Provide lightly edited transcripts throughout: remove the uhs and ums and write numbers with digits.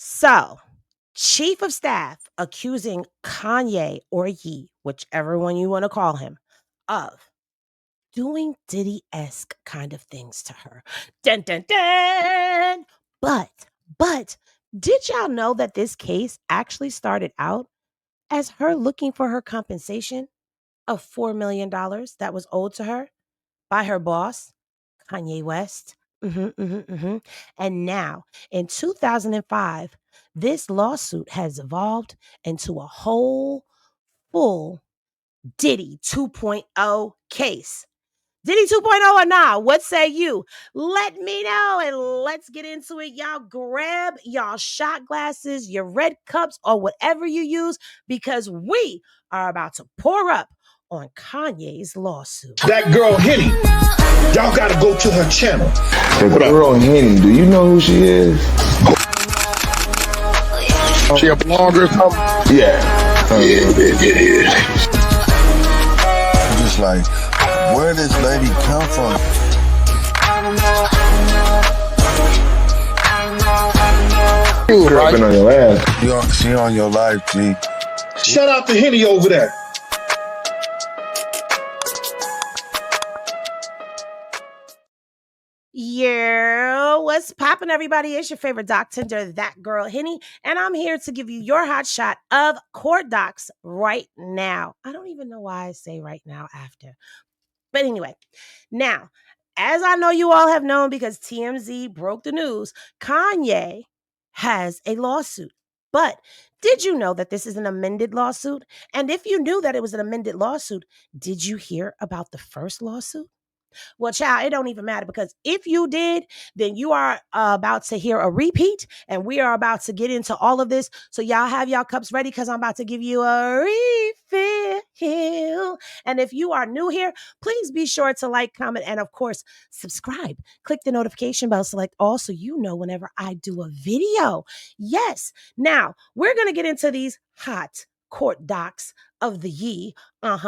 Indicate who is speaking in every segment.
Speaker 1: So, chief of staff accusing Kanye or Ye, whichever one you want to call him, of doing Diddy-esque kind of things to her. Dun dun dun. But did y'all know that this case actually started out as her looking for her compensation of $4 million that was owed to her by her boss, Kanye West? And now, in 2005, this lawsuit has evolved into a whole full Diddy 2.0 case. Diddy 2.0 or not? What say you? Let me know and let's get into it. Y'all grab y'all shot glasses, your red cups, or whatever you use because we are about to pour up on Kanye's lawsuit.
Speaker 2: That girl Henny, y'all gotta go to her channel.
Speaker 3: The girl Henny, do you know who she is?
Speaker 2: She a blogger or something?
Speaker 3: Yeah.
Speaker 2: Yeah.
Speaker 4: Just like, where this lady come from?
Speaker 3: Right on your ass.
Speaker 4: She on your life, G.
Speaker 2: Shout out to Henny over there.
Speaker 1: Yeah, what's poppin', everybody? It's your favorite doc tender, That Girl Henny, and I'm here to give you your hot shot of court docs right now. I don't even know why I say right now after. But anyway, now, as I know you all have known because TMZ broke the news, Kanye has a lawsuit. But did you know that this is an amended lawsuit? And if you knew that it was an amended lawsuit, did you hear about the first lawsuit? Well, child, it don't even matter because if you did, then you are about to hear a repeat and we are about to get into all of this. So y'all have y'all cups ready because I'm about to give you a refill. And if you are new here, please be sure to like, comment, and of course, subscribe. Click the notification bell, select all so you know whenever I do a video. Yes. Now, we're going to get into these hot court docs of the ye. And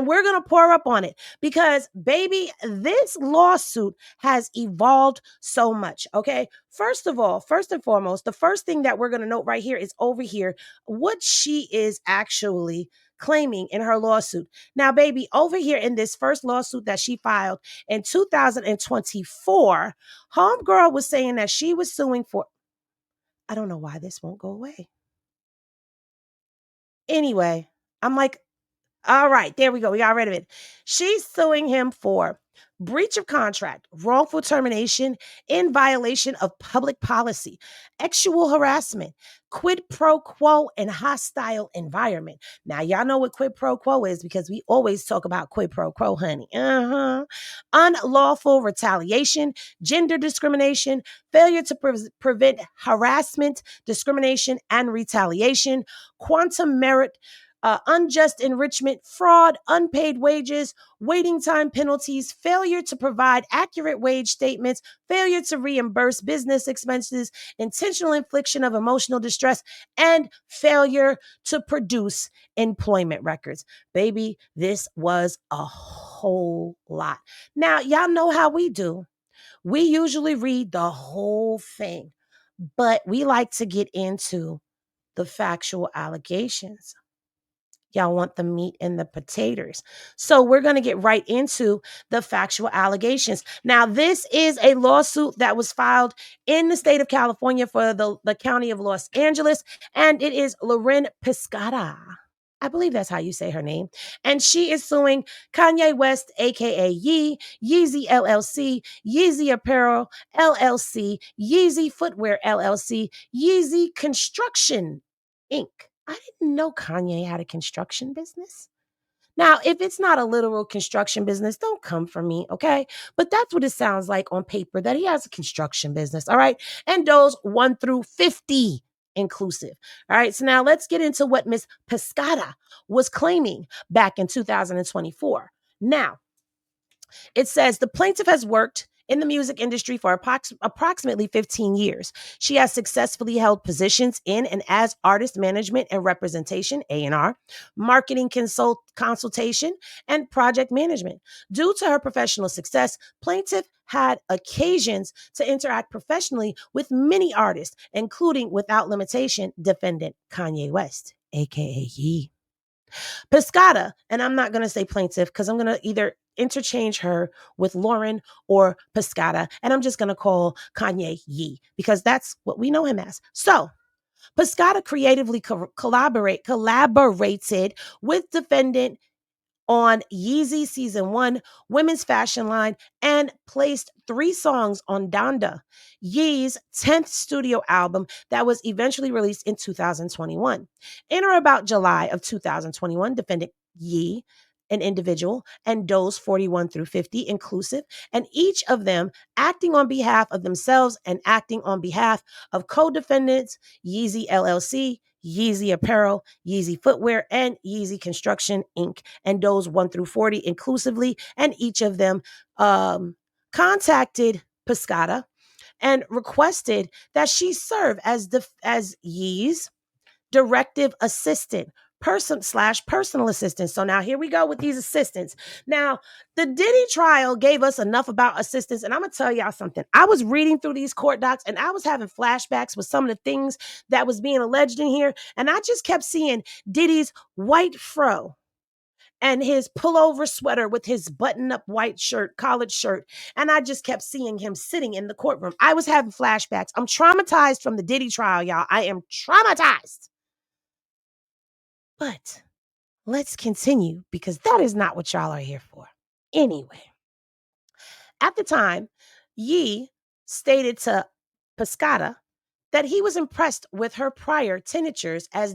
Speaker 1: we're going to pour up on it because, baby, this lawsuit has evolved so much. Okay. First of all, first and foremost, the first thing that we're going to note right here is over here, what she is actually claiming in her lawsuit. Now, baby, over here in this first lawsuit that she filed in 2024, homegirl was saying that she was suing for, I don't know why this won't go away. Anyway, I'm like, all right, there we go. We got rid of it. She's suing him for breach of contract, wrongful termination in violation of public policy, sexual harassment, quid pro quo, and hostile environment. Now, y'all know what quid pro quo is because we always talk about quid pro quo, honey. Unlawful retaliation, gender discrimination, failure to prevent harassment, discrimination, and retaliation, quantum merit, unjust enrichment, fraud, unpaid wages, waiting time penalties, failure to provide accurate wage statements, failure to reimburse business expenses, intentional infliction of emotional distress, and failure to produce employment records. Baby, this was a whole lot. Now, y'all know how we do. We usually read the whole thing, but we like to get into the factual allegations. Y'all want the meat and the potatoes. So we're going to get right into the factual allegations. Now, this is a lawsuit that was filed in the state of California for the county of Los Angeles, and it is Lauren Pisciotta. I believe that's how you say her name. And she is suing Kanye West, a.k.a. Ye, Yeezy LLC, Yeezy Apparel LLC, Yeezy Footwear LLC, Yeezy Construction Inc. I didn't know Kanye had a construction business. Now, if it's not a literal construction business, don't come for me, okay? But that's what it sounds like on paper, that he has a construction business, all right? And those 1 through 50 inclusive, all right? So now let's get into what Miss Pisciotta was claiming back in 2024. Now, it says the plaintiff has worked in the music industry for approximately 15 years. She has successfully held positions in and as artist management and representation, A&R, marketing consultation, and project management. Due to her professional success, plaintiff had occasions to interact professionally with many artists, including, without limitation, defendant Kanye West, aka Ye. Pisciotta, and I'm not going to say plaintiff because I'm going to either interchange her with Lauren or Pisciotta, and I'm just going to call Kanye Ye because that's what we know him as. So, Pisciotta creatively collaborated with defendant on Yeezy Season 1 women's fashion line and placed 3 songs on Donda, Yee's 10th studio album that was eventually released in 2021. In or about July of 2021, defendant Yee, an individual, and Doe's 41 through 50 inclusive, and each of them acting on behalf of themselves and acting on behalf of co-defendants Yeezy LLC, Yeezy Apparel, Yeezy Footwear, and Yeezy Construction Inc. and Doe's 1 through 40 inclusively, and each of them contacted Pisciotta and requested that she serve as Yee's directive assistant, personal assistant. So now here we go with these assistants. Now, the Diddy trial gave us enough about assistants, and I'm gonna tell y'all something. I was reading through these court docs and I was having flashbacks with some of the things that was being alleged in here, and I just kept seeing Diddy's white fro and his pullover sweater with his button-up white shirt, collared shirt, and I just kept seeing him sitting in the courtroom. I was having flashbacks. I'm traumatized from the Diddy trial, y'all. I am traumatized. But let's continue because that is not what y'all are here for. Anyway, at the time, Yee stated to Pisciotta that he was impressed with her prior tenures as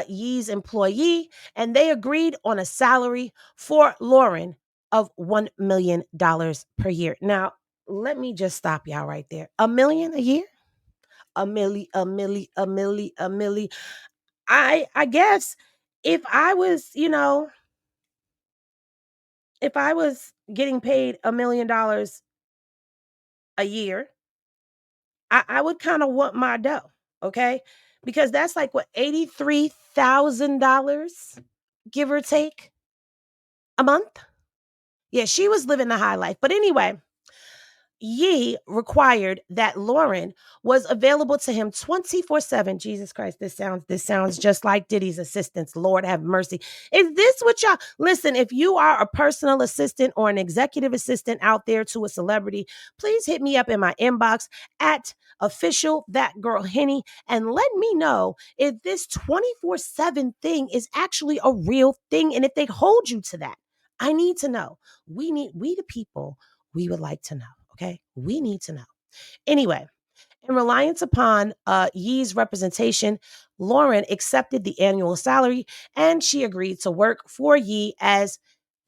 Speaker 1: Yee's employee, and they agreed on a salary for Lauren of $1 million per year. Now, let me just stop y'all right there. $1 million a year? A milli. I guess if I was, if I was getting paid $1 million a year, I would kind of want my dough, okay? Because that's like what, $83,000, give or take, a month? Yeah, she was living the high life. But anyway, Yee required that Lauren was available to him 24/7. Jesus Christ, this sounds just like Diddy's assistants. Lord have mercy. Is this what y'all listen? If you are a personal assistant or an executive assistant out there to a celebrity, please hit me up in my inbox at official ThatGirlHenny and let me know if this 24/7 thing is actually a real thing and if they hold you to that. I need to know. We the people, we would like to know. Okay, we need to know. Anyway, in reliance upon Yee's representation, Lauren accepted the annual salary and she agreed to work for Yee as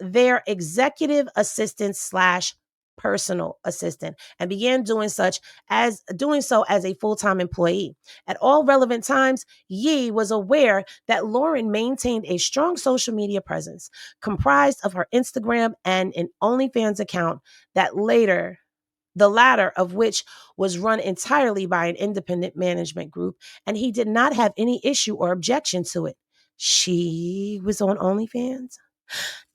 Speaker 1: their executive assistant slash personal assistant and began doing so as a full-time employee. At all relevant times, Yee was aware that Lauren maintained a strong social media presence comprised of her Instagram and an OnlyFans account that the latter of which was run entirely by an independent management group, and he did not have any issue or objection to it. She was on OnlyFans?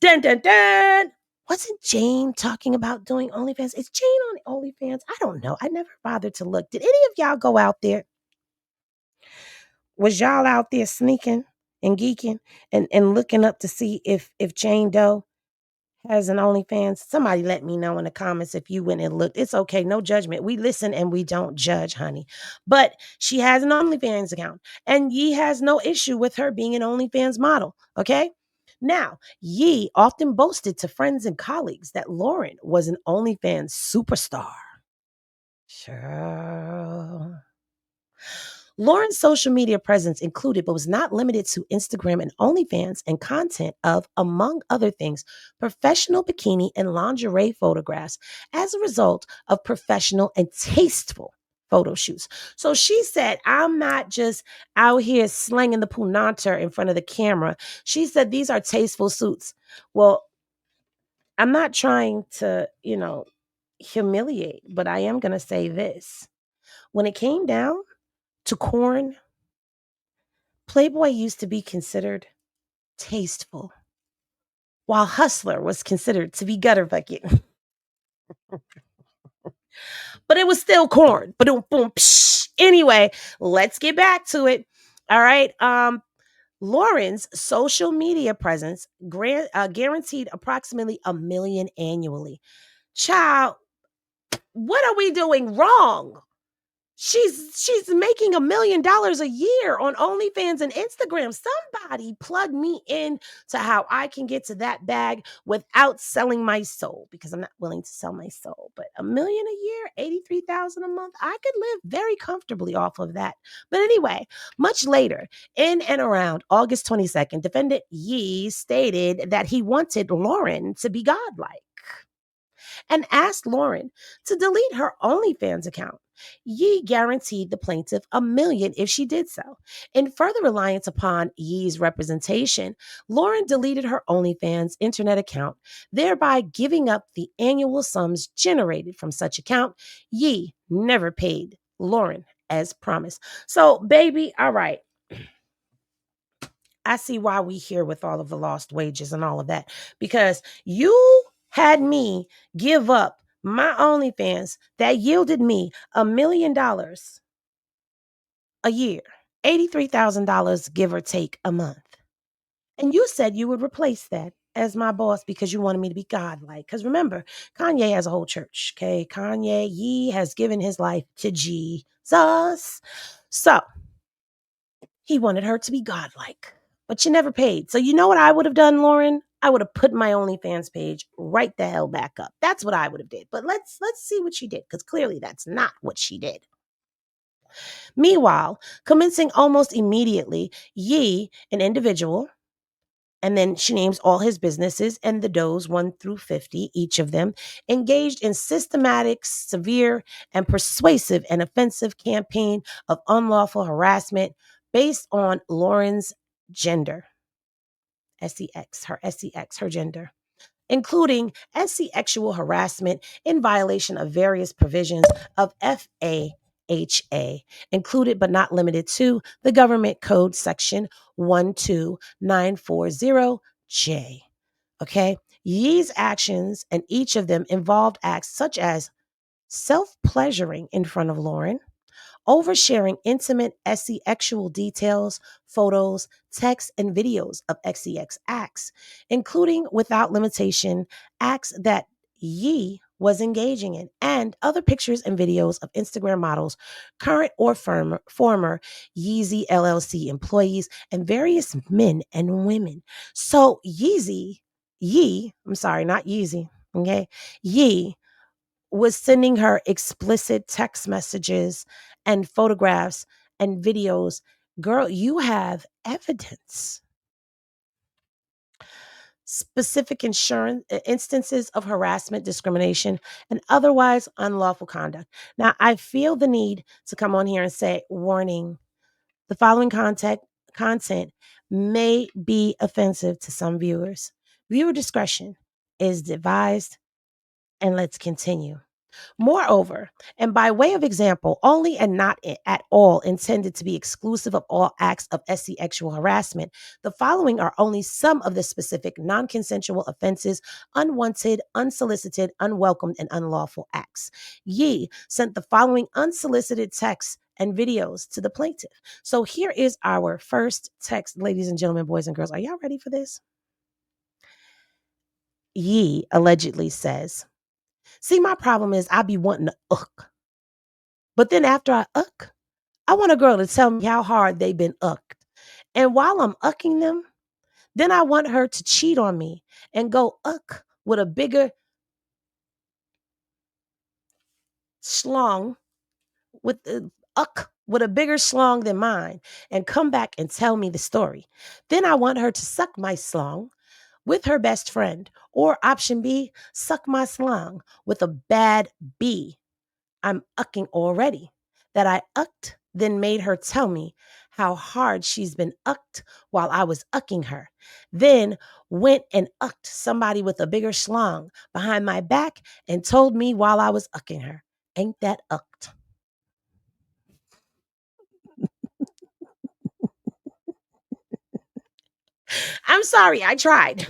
Speaker 1: Dun, dun, dun! Wasn't Jane talking about doing OnlyFans? Is Jane on OnlyFans? I don't know. I never bothered to look. Did any of y'all go out there? Was y'all out there sneaking and geeking and looking up to see if Jane Doe has an OnlyFans? Somebody let me know in the comments if you went and looked. It's okay. No judgment. We listen and we don't judge, honey. But she has an OnlyFans account and Yee has no issue with her being an OnlyFans model. Okay. Now, Yee often boasted to friends and colleagues that Lauren was an OnlyFans superstar. Sure. Lauren's social media presence included, but was not limited to, Instagram and OnlyFans and content of, among other things, professional bikini and lingerie photographs as a result of professional and tasteful photo shoots. So she said, I'm not just out here slanging the punanter in front of the camera. She said, these are tasteful suits. Well, I'm not trying to, humiliate, but I am going to say this. When it came down to corn, Playboy used to be considered tasteful, while Hustler was considered to be gutter bucket. But it was still corn. Boom, boom, psh. Anyway, let's get back to it. All right. Lauren's social media presence guaranteed approximately $1 million annually. Child, what are we doing wrong? She's making $1 million a year on OnlyFans and Instagram. Somebody plug me in to how I can get to that bag without selling my soul, because I'm not willing to sell my soul. But $1 million a year, 83,000 a month, I could live very comfortably off of that. But anyway, much later, in and around August 22nd, defendant Yee stated that he wanted Lauren to be godlike and asked Lauren to delete her OnlyFans account. Yee guaranteed the plaintiff $1 million if she did so. In further reliance upon Yee's representation, Lauren deleted her OnlyFans internet account, thereby giving up the annual sums generated from such account. Yee never paid Lauren as promised. So, baby, all right. I see why we here with all of the lost wages and all of that, because you had me give up my OnlyFans that yielded me $1 million a year, $83,000, give or take a month. And you said you would replace that as my boss because you wanted me to be godlike. Because remember, Kanye has a whole church, okay? Kanye, he has given his life to Jesus. So he wanted her to be godlike, but you never paid. So you know what I would have done, Lauren? I would have put my OnlyFans page right the hell back up. That's what I would have did. But let's see what she did, because clearly that's not what she did. Meanwhile, commencing almost immediately, Yee, an individual, and then she names all his businesses and the does 1 through 50, each of them, engaged in systematic, severe, and persuasive and offensive campaign of unlawful harassment based on Lauren's gender. S3x, her gender, including sexual harassment in violation of various provisions of FAHA, included but not limited to the Government Code Section 12940J. Okay? Yee's actions, and each of them involved acts such as self-pleasuring in front of Lauren, oversharing intimate sexual details, photos, texts, and videos of sex acts, including without limitation acts that Yee was engaging in, and other pictures and videos of Instagram models, current or former Yeezy LLC employees, and various men and women. So Yee, I'm sorry, not Yeezy, okay? Yee was sending her explicit text messages and photographs and videos. Girl, you have evidence. Specific instances of harassment, discrimination, and otherwise unlawful conduct. Now, I feel the need to come on here and say, warning, the following content may be offensive to some viewers. Viewer discretion is advised, and let's continue. Moreover, and by way of example, only and not at all intended to be exclusive of all acts of sexual harassment, the following are only some of the specific non-consensual offenses, unwanted, unsolicited, unwelcomed, and unlawful acts. Yee sent the following unsolicited texts and videos to the plaintiff. So here is our first text, ladies and gentlemen, boys and girls. Are y'all ready for this? Yee allegedly says, "See, my problem is I be wanting to but then after I I want a girl to tell me how hard they've been ucked. And while I'm ucking them, then I want her to cheat on me and go with a bigger schlong with a bigger schlong than mine and come back and tell me the story. Then I want her to suck my schlong with her best friend, or option B, suck my schlong with a bad B I'm ucking already, that I ucked, then made her tell me how hard she's been ucked while I was ucking her. Then went and ucked somebody with a bigger schlong behind my back and told me while I was ucking her. Ain't that ucked?" I'm sorry, I tried.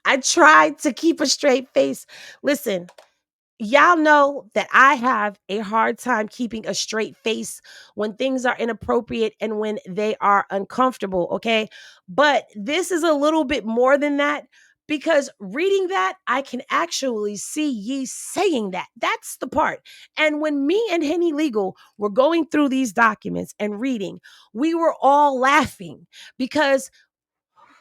Speaker 1: I tried to keep a straight face. Listen, y'all know that I have a hard time keeping a straight face when things are inappropriate and when they are uncomfortable, okay? But this is a little bit more than that because reading that, I can actually see ye saying that. That's the part. And when me and Henny Legal were going through these documents and reading, we were all laughing because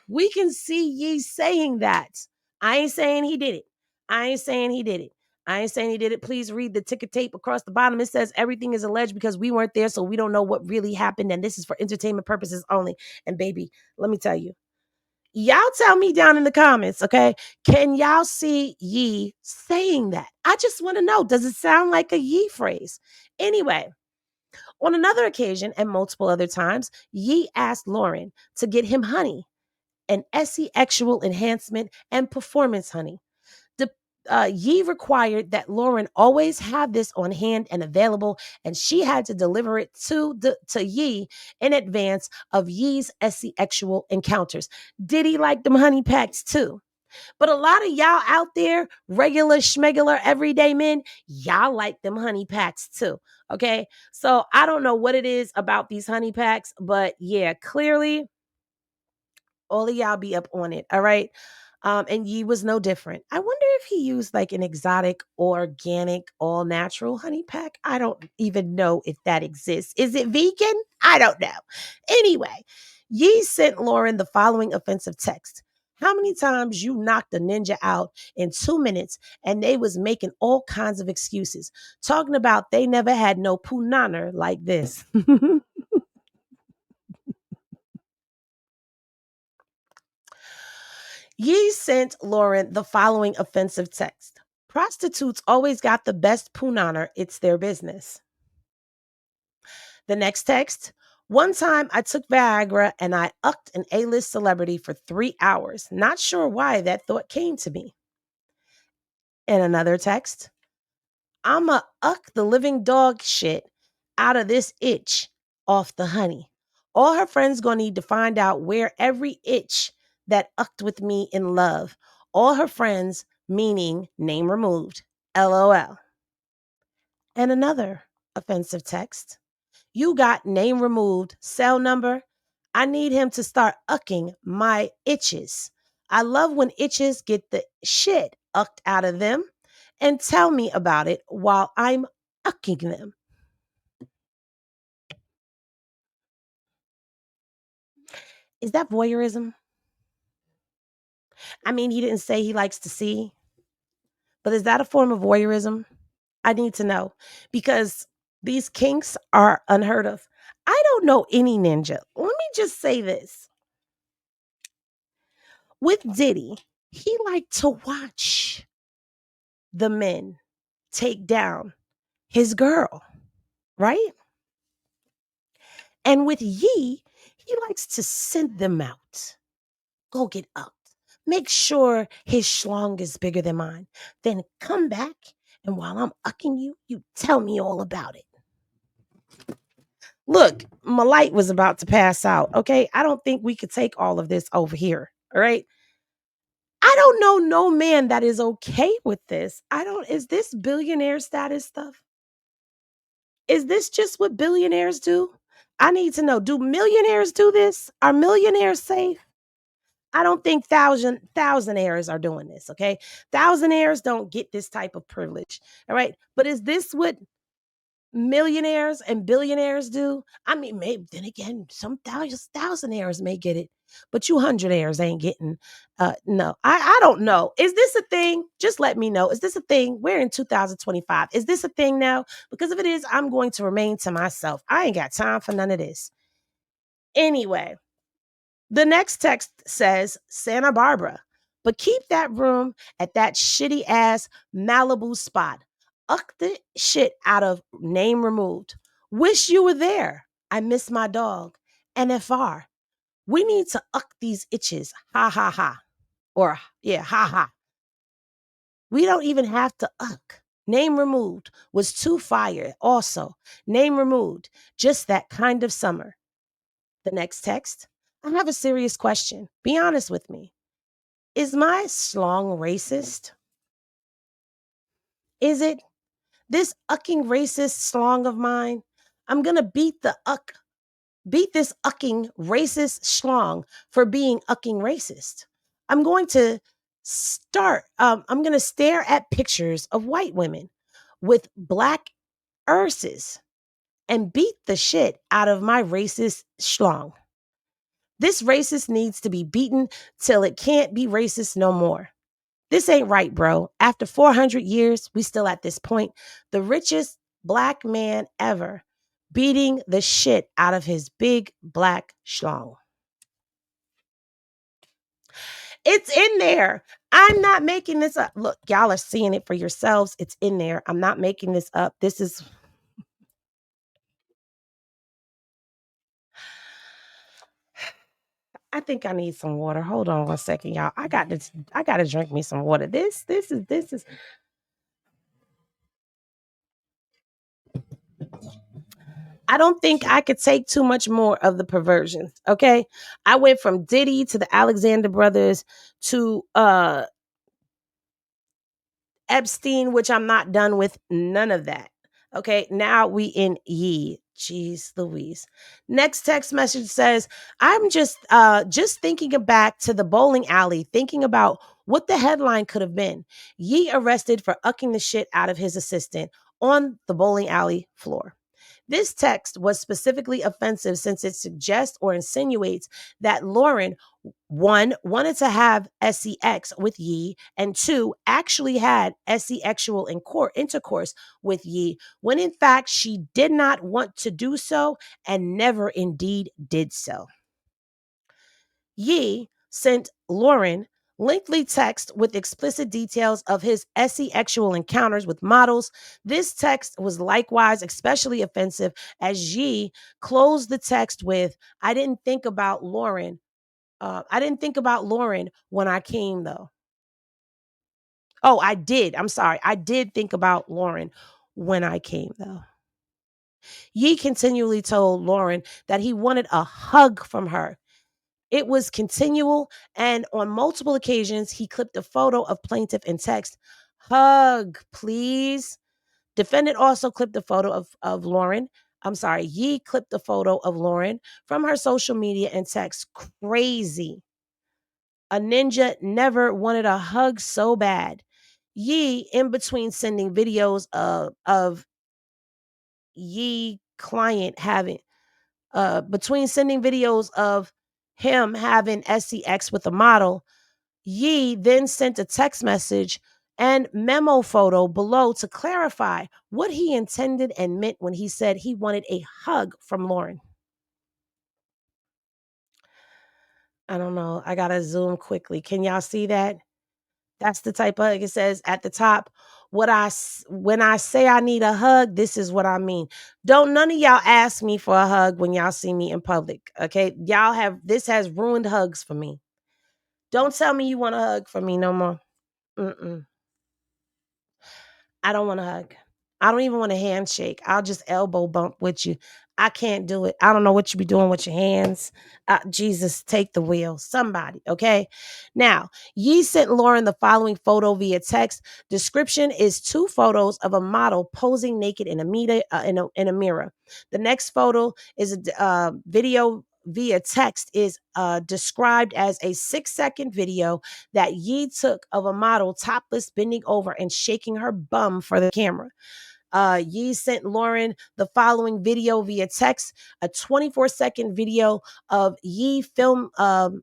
Speaker 1: we can see ye saying that. I ain't saying he did it. I ain't saying he did it. I ain't saying he did it. Please read the ticker tape across the bottom. It says everything is alleged because we weren't there, so we don't know what really happened. And this is for entertainment purposes only. And baby, let me tell you, y'all tell me down in the comments, okay? Can y'all see ye saying that? I just want to know, does it sound like a ye phrase? Anyway, on another occasion and multiple other times, ye asked Lauren to get him honey, an sexual enhancement and performance honey. The Ye required that Lauren always have this on hand and available, and she had to deliver it to Ye in advance of Ye's sexual encounters. Diddy like them honey packs too. But a lot of y'all out there, regular schmegular everyday men, y'all like them honey packs too. Okay. So I don't know what it is about these honey packs, but yeah, clearly all of y'all be up on it. All right. And Ye was no different. I wonder if he used like an exotic, organic, all natural honey pack. I don't even know if that exists. Is it vegan? I don't know. Anyway, Ye sent Lauren the following offensive text. How many times you knocked a ninja out in 2 minutes and they was making all kinds of excuses, talking about they never had no punana like this. Ye sent Lauren the following offensive text. Prostitutes always got the best punana. It's their business. The next text. One time I took Viagra and I ucked an A-list celebrity for 3 hours. Not sure why that thought came to me. In another text. I'ma uck the living dog shit out of this itch off the honey. All her friends gonna need to find out where every itch that ucked with me in love. All her friends, meaning name removed. LOL. And another offensive text. You got name removed, cell number. I need him to start ucking my itches. I love when itches get the shit ucked out of them and tell me about it while I'm ucking them. Is that voyeurism? I mean, he didn't say he likes to see, but is that a form of voyeurism? I need to know because these kinks are unheard of. I don't know any ninja. Let me just say this. With Diddy, he liked to watch the men take down his girl, right? And with Yee, he likes to send them out. Go get up. Make sure his schlong is bigger than mine. Then come back, and while I'm ucking you, you tell me all about it. Look, my light was about to pass out, okay? I don't think we could take all of this over here, all right? I don't know no man that is okay with this. Is this billionaire status stuff? Is this just what billionaires do? I need to know, do millionaires do this? Are millionaires safe? I don't think thousandaires are doing this, okay? Thousandaires don't get this type of privilege, all right? But is this what millionaires and billionaires do? I mean, maybe then again, some thousandaires may get it, but you hundredaires ain't getting. No, I don't know. Is this a thing? Just let me know. Is this a thing? We're in 2025. Is this a thing now? Because if it is, I'm going to remain to myself. I ain't got time for none of this. Anyway, the next text says Santa Barbara, but keep that room at that shitty ass Malibu spot. Uck the shit out of name removed. Wish you were there. I miss my dog. NFR. We need to uck these itches. Ha ha ha. Or yeah, ha ha. We don't even have to uck. Name removed was too fire. Also, name removed. Just that kind of summer. The next text. I have a serious question. Be honest with me. Is my schlong racist? Is it? This ucking racist schlong of mine, I'm gonna beat this ucking racist schlong for being ucking racist. I'm going to I'm gonna stare at pictures of white women with black urses and beat the shit out of my racist schlong. This racist needs to be beaten till it can't be racist no more. This ain't right, bro. After 400 years, we still at this point. The richest black man ever beating the shit out of his big black schlong. It's in there. I'm not making this up. Look, y'all are seeing it for yourselves. It's in there. I'm not making this up. This is I think I need some water. Hold on 1 second, y'all. I got to drink me some water. This is I don't think I could take too much more of the perversions. Okay. I went from Diddy to the Alexander brothers to Epstein, which I'm not done with none of that. Okay, now we in Ye. Jeez Louise. Next text message says, I'm just thinking back to the bowling alley, thinking about what the headline could have been. Ye arrested for ucking the shit out of his assistant on the bowling alley floor. This text was specifically offensive since it suggests or insinuates that Lauren, one, wanted to have sex with Ye, and two, actually had sexual intercourse with Ye, when in fact she did not want to do so and never indeed did so. Ye sent Lauren lengthy text with explicit details of his sexual encounters with models. This text was likewise especially offensive as Ye closed the text with, I didn't think about Lauren. I didn't think about Lauren when I came, though. Oh, I did. I'm sorry. I did think about Lauren when I came, though. Ye continually told Lauren that he wanted a hug from her. It was continual, and on multiple occasions, he clipped a photo of plaintiff in text. Hug, please. Defendant also clipped a photo of Lauren. I'm sorry, Ye clipped a photo of Lauren from her social media and text. Crazy. A ninja never wanted a hug so bad. Ye, in between sending videos of Ye client having between sending videos of him having sex with a model, Ye then sent a text message and memo photo below to clarify what he intended and meant when he said he wanted a hug from Lauren. I don't know. I got to zoom quickly. Can y'all see that? That's the type of hug. It says at the top, when I say I need a hug, this is what I mean. Don't none of y'all ask me for a hug when y'all see me in public. Okay. This has ruined hugs for me. Don't tell me you want a hug from me no more. Mm-mm. I don't want a hug. I don't even want a handshake. I'll just elbow bump with you. I can't do it. I don't know what you be doing with your hands. Jesus, take the wheel. Somebody, okay? Now, Ye sent Lauren the following photo via text. Description is 2 photos of a model posing naked in a mirror. The next photo is a video via text is described as a 6-second video that Ye took of a model topless, bending over and shaking her bum for the camera. Ye sent Lauren the following video via text, a 24-second video of Ye film of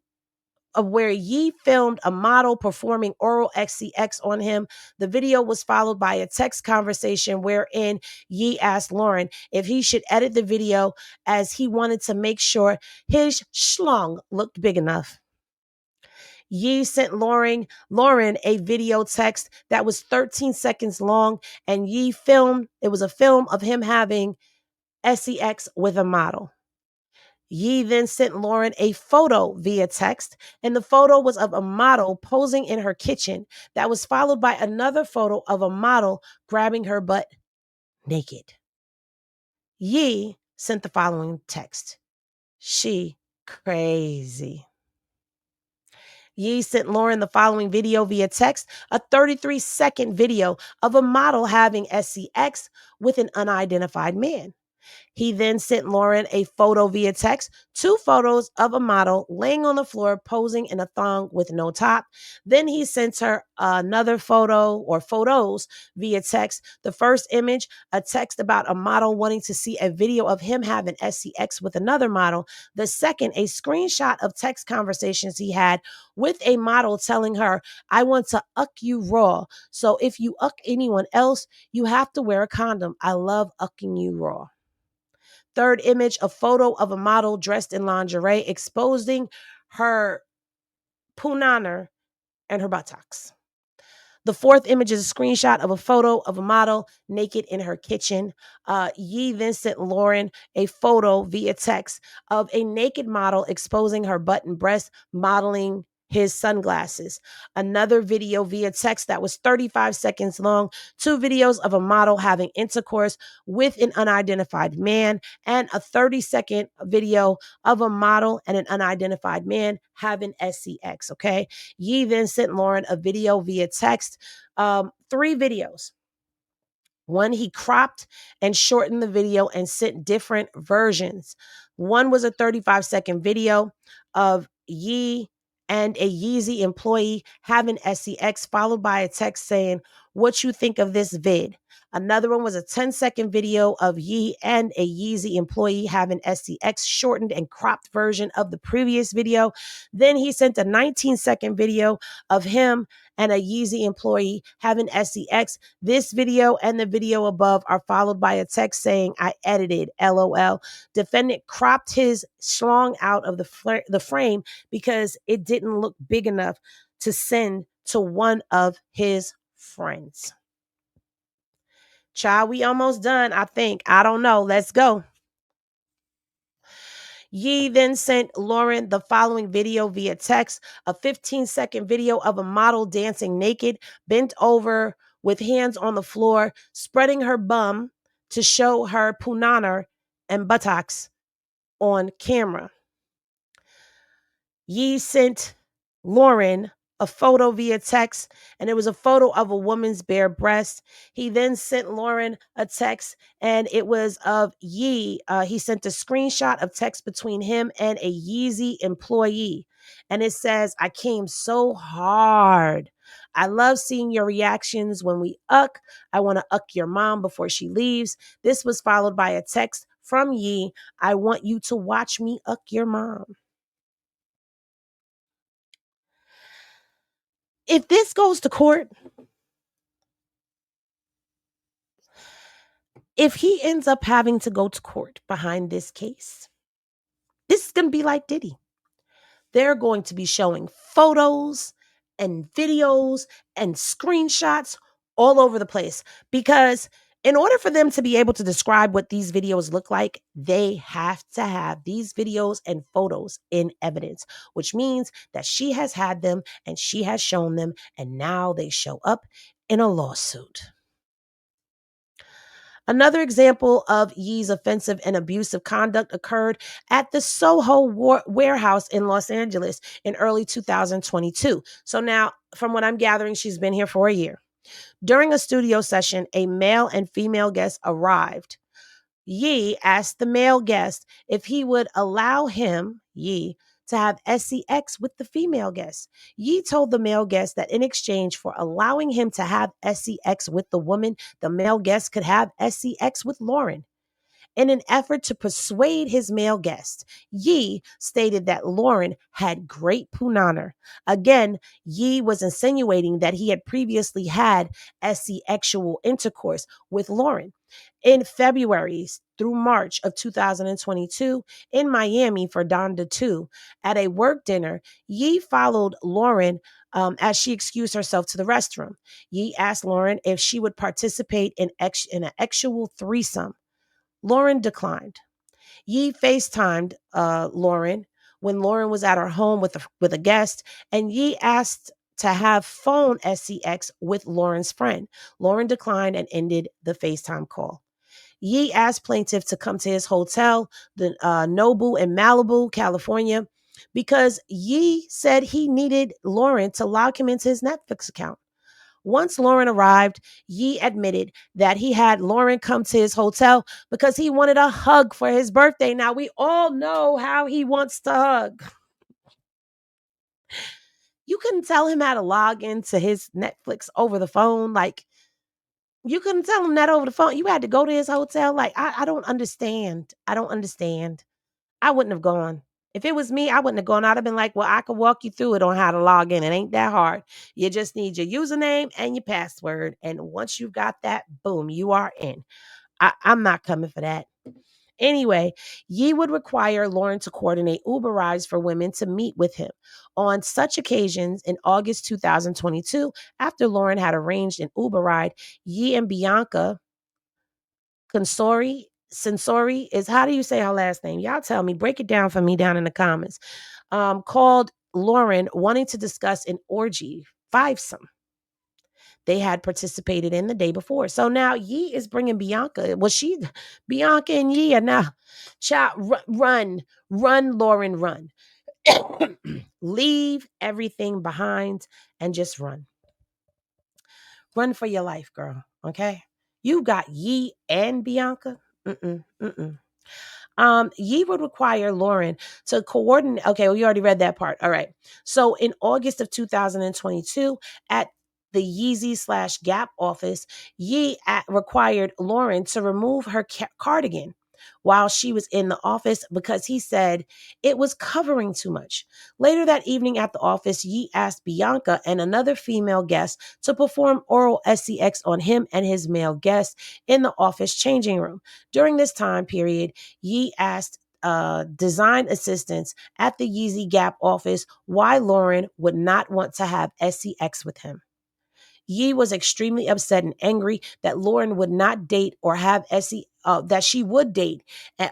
Speaker 1: where Ye filmed a model performing oral sex on him. The video was followed by a text conversation wherein Ye asked Lauren if he should edit the video as he wanted to make sure his schlong looked big enough. Ye sent Lauren a video text that was 13 seconds long, and it was a film of him having sex with a model. Ye then sent Lauren a photo via text, and the photo was of a model posing in her kitchen that was followed by another photo of a model grabbing her butt naked. Ye sent the following text. She crazy. Ye sent Lauren the following video via text, a 33-second video of a model having SCX with an unidentified man. He then sent Lauren a photo via text, 2 photos of a model laying on the floor posing in a thong with no top. Then he sent her another photo or photos via text. The first image, a text about a model wanting to see a video of him having SCX with another model. The second, a screenshot of text conversations he had with a model telling her, I want to uck you raw. So if you uck anyone else, you have to wear a condom. I love ucking you raw. Third image, a photo of a model dressed in lingerie exposing her punana and her buttocks. The fourth image is a screenshot of a photo of a model naked in her kitchen. Ye then sent Lauren a photo via text of a naked model exposing her butt and breast, modeling his sunglasses. Another video via text that was 35 seconds long, 2 videos of a model having intercourse with an unidentified man, and a 30-second video of a model and an unidentified man having SCX, okay? Ye then sent Lauren a video via text, 3 videos. One, he cropped and shortened the video and sent different versions. One was a 35-second video of Ye and a Yeezy employee having SCX, followed by a text saying, what you think of this vid? Another one was a 10-second video of Ye and a Yeezy employee having SCX, shortened and cropped version of the previous video. Then he sent a 19-second video of him and a Yeezy employee having SCX. This video and the video above are followed by a text saying, I edited, LOL. Defendant cropped his schlong out of the frame because it didn't look big enough to send to one of his friends. Child, we almost done, I think. I don't know. Let's go. Ye then sent Lauren the following video via text, a 15-second video of a model dancing naked, bent over with hands on the floor, spreading her bum to show her punana and buttocks on camera. Ye sent Lauren a photo via text, and it was a photo of a woman's bare breast. He then sent Lauren a text, and it was of Ye. He sent a screenshot of text between him and a Yeezy employee, and it says, I came so hard. I love seeing your reactions when we uck. I want to uck your mom before she leaves. This was followed by a text from Ye. I want you to watch me uck your mom. If this goes to court, if he ends up having to go to court behind this case, this is going to be like Diddy. They're going to be showing photos and videos and screenshots all over the place, because in order for them to be able to describe what these videos look like, they have to have these videos and photos in evidence, which means that she has had them and she has shown them, and now they show up in a lawsuit. Another example of Ye's offensive and abusive conduct occurred at the Soho warehouse in Los Angeles in early 2022. So now, from what I'm gathering, she's been here for a year. During a studio session, a male and female guest arrived. Ye asked the male guest if he would allow him, Ye, to have SCX with the female guest. Ye told the male guest that in exchange for allowing him to have SCX with the woman, the male guest could have SCX with Lauren. In an effort to persuade his male guest, Ye stated that Lauren had great punana. Again, Ye was insinuating that he had previously had SCXual intercourse with Lauren. In February through March of 2022, in Miami for Donda 2, at a work dinner, Ye followed Lauren as she excused herself to the restroom. Ye asked Lauren if she would participate in an actual threesome. Lauren declined. Ye FaceTimed Lauren when Lauren was at her home with a guest, and Ye asked to have phone SCX with Lauren's friend. Lauren declined and ended the FaceTime call. Ye asked plaintiff to come to his hotel, the Nobu in Malibu, California. because Yee said he needed Lauren to log him into his Netflix account. Once Lauren arrived, Yee admitted that he had Lauren come to his hotel because he wanted a hug for his birthday. Now, we all know how he wants to hug. You couldn't tell him how to log into his Netflix over the phone. Like, you couldn't tell him that over the phone. You had to go to his hotel. Like, I don't understand. I don't understand. I wouldn't have gone. If it was me, I wouldn't have gone. I'd have been like, well, I could walk you through it on how to log in. It ain't that hard. You just need your username and your password. And once you've got that, boom, you are in. I'm not coming for that. Anyway, Yee would require Lauren to coordinate Uber rides for women to meet with him. On such occasions, in August 2022, after Lauren had arranged an Uber ride, Yee and Bianca Sensori is, how do you say her last name? Y'all tell me. Break it down for me down in the comments. Called Lauren wanting to discuss an orgy, fivesome they had participated in the day before. So now Yee is bringing Bianca. Bianca and Yee are now, child, run, Lauren, run. Leave everything behind and just run. Run for your life, girl. Okay? You got Yee and Bianca. Yee would require Lauren to coordinate. Okay, well, you already read that part. All right. So in August of 2022, at the Yeezy/Gap office, Yee required Lauren to remove her cardigan while she was in the office because he said it was covering too much. Later that evening at the office, Yee asked Bianca and another female guest to perform oral S3x on him and his male guest in the office changing room. During this time period, Yee asked design assistants at the Yeezy Gap office why Lauren would not want to have S3x with him. Yee was extremely upset and angry that Lauren would not date or have that she would date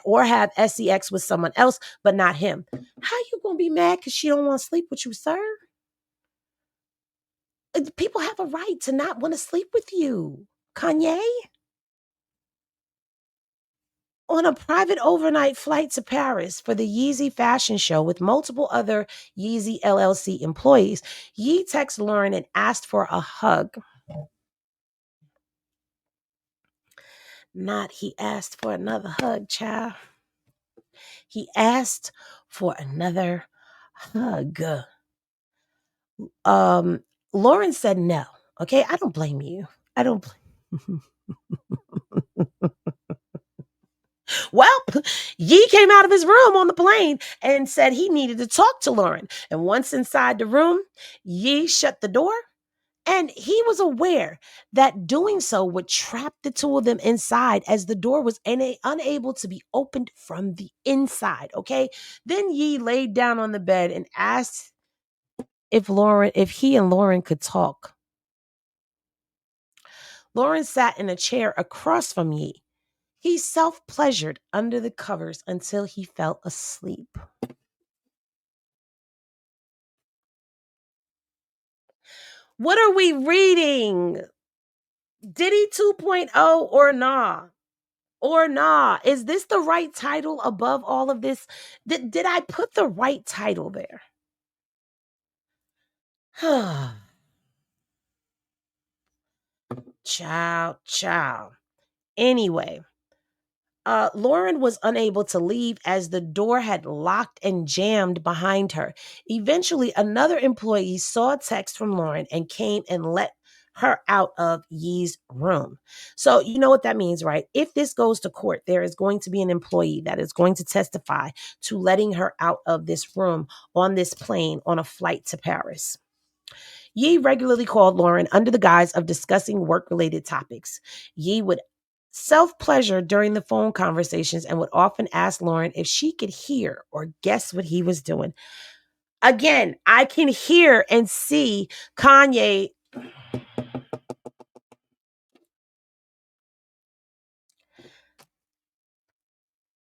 Speaker 1: or have S3x with someone else, but not him. How you gonna be mad because she don't want to sleep with you, sir? People have a right to not want to sleep with you, Kanye. On a private overnight flight to Paris for the Yeezy fashion show with multiple other Yeezy LLC employees, Yee texted Lauren and asked for a hug. He asked for another hug, child. He asked for another hug. Lauren said no. Okay, I don't blame you. I don't blame. Well, Yee came out of his room on the plane and said he needed to talk to Lauren. And once inside the room, Yee shut the door. And he was aware that doing so would trap the two of them inside as the door was unable to be opened from the inside. Okay. Then Yee laid down on the bed and asked if he and Lauren could talk. Lauren sat in a chair across from Yee. He self-pleasured under the covers until he fell asleep. What are we reading? Diddy 2.0 or nah? Or nah? Is this the right title above all of this? Did I put the right title there? Child. Anyway, Lauren was unable to leave as the door had locked and jammed behind her. Eventually, another employee saw a text from Lauren and came and let her out of Yee's room. So you know what that means, right? If this goes to court, there is going to be an employee that is going to testify to letting her out of this room on this plane on a flight to Paris. Yee regularly called Lauren under the guise of discussing work-related topics. Yee would self-pleasure during the phone conversations and would often ask Lauren if she could hear or guess what he was doing. Again, I can hear and see Kanye.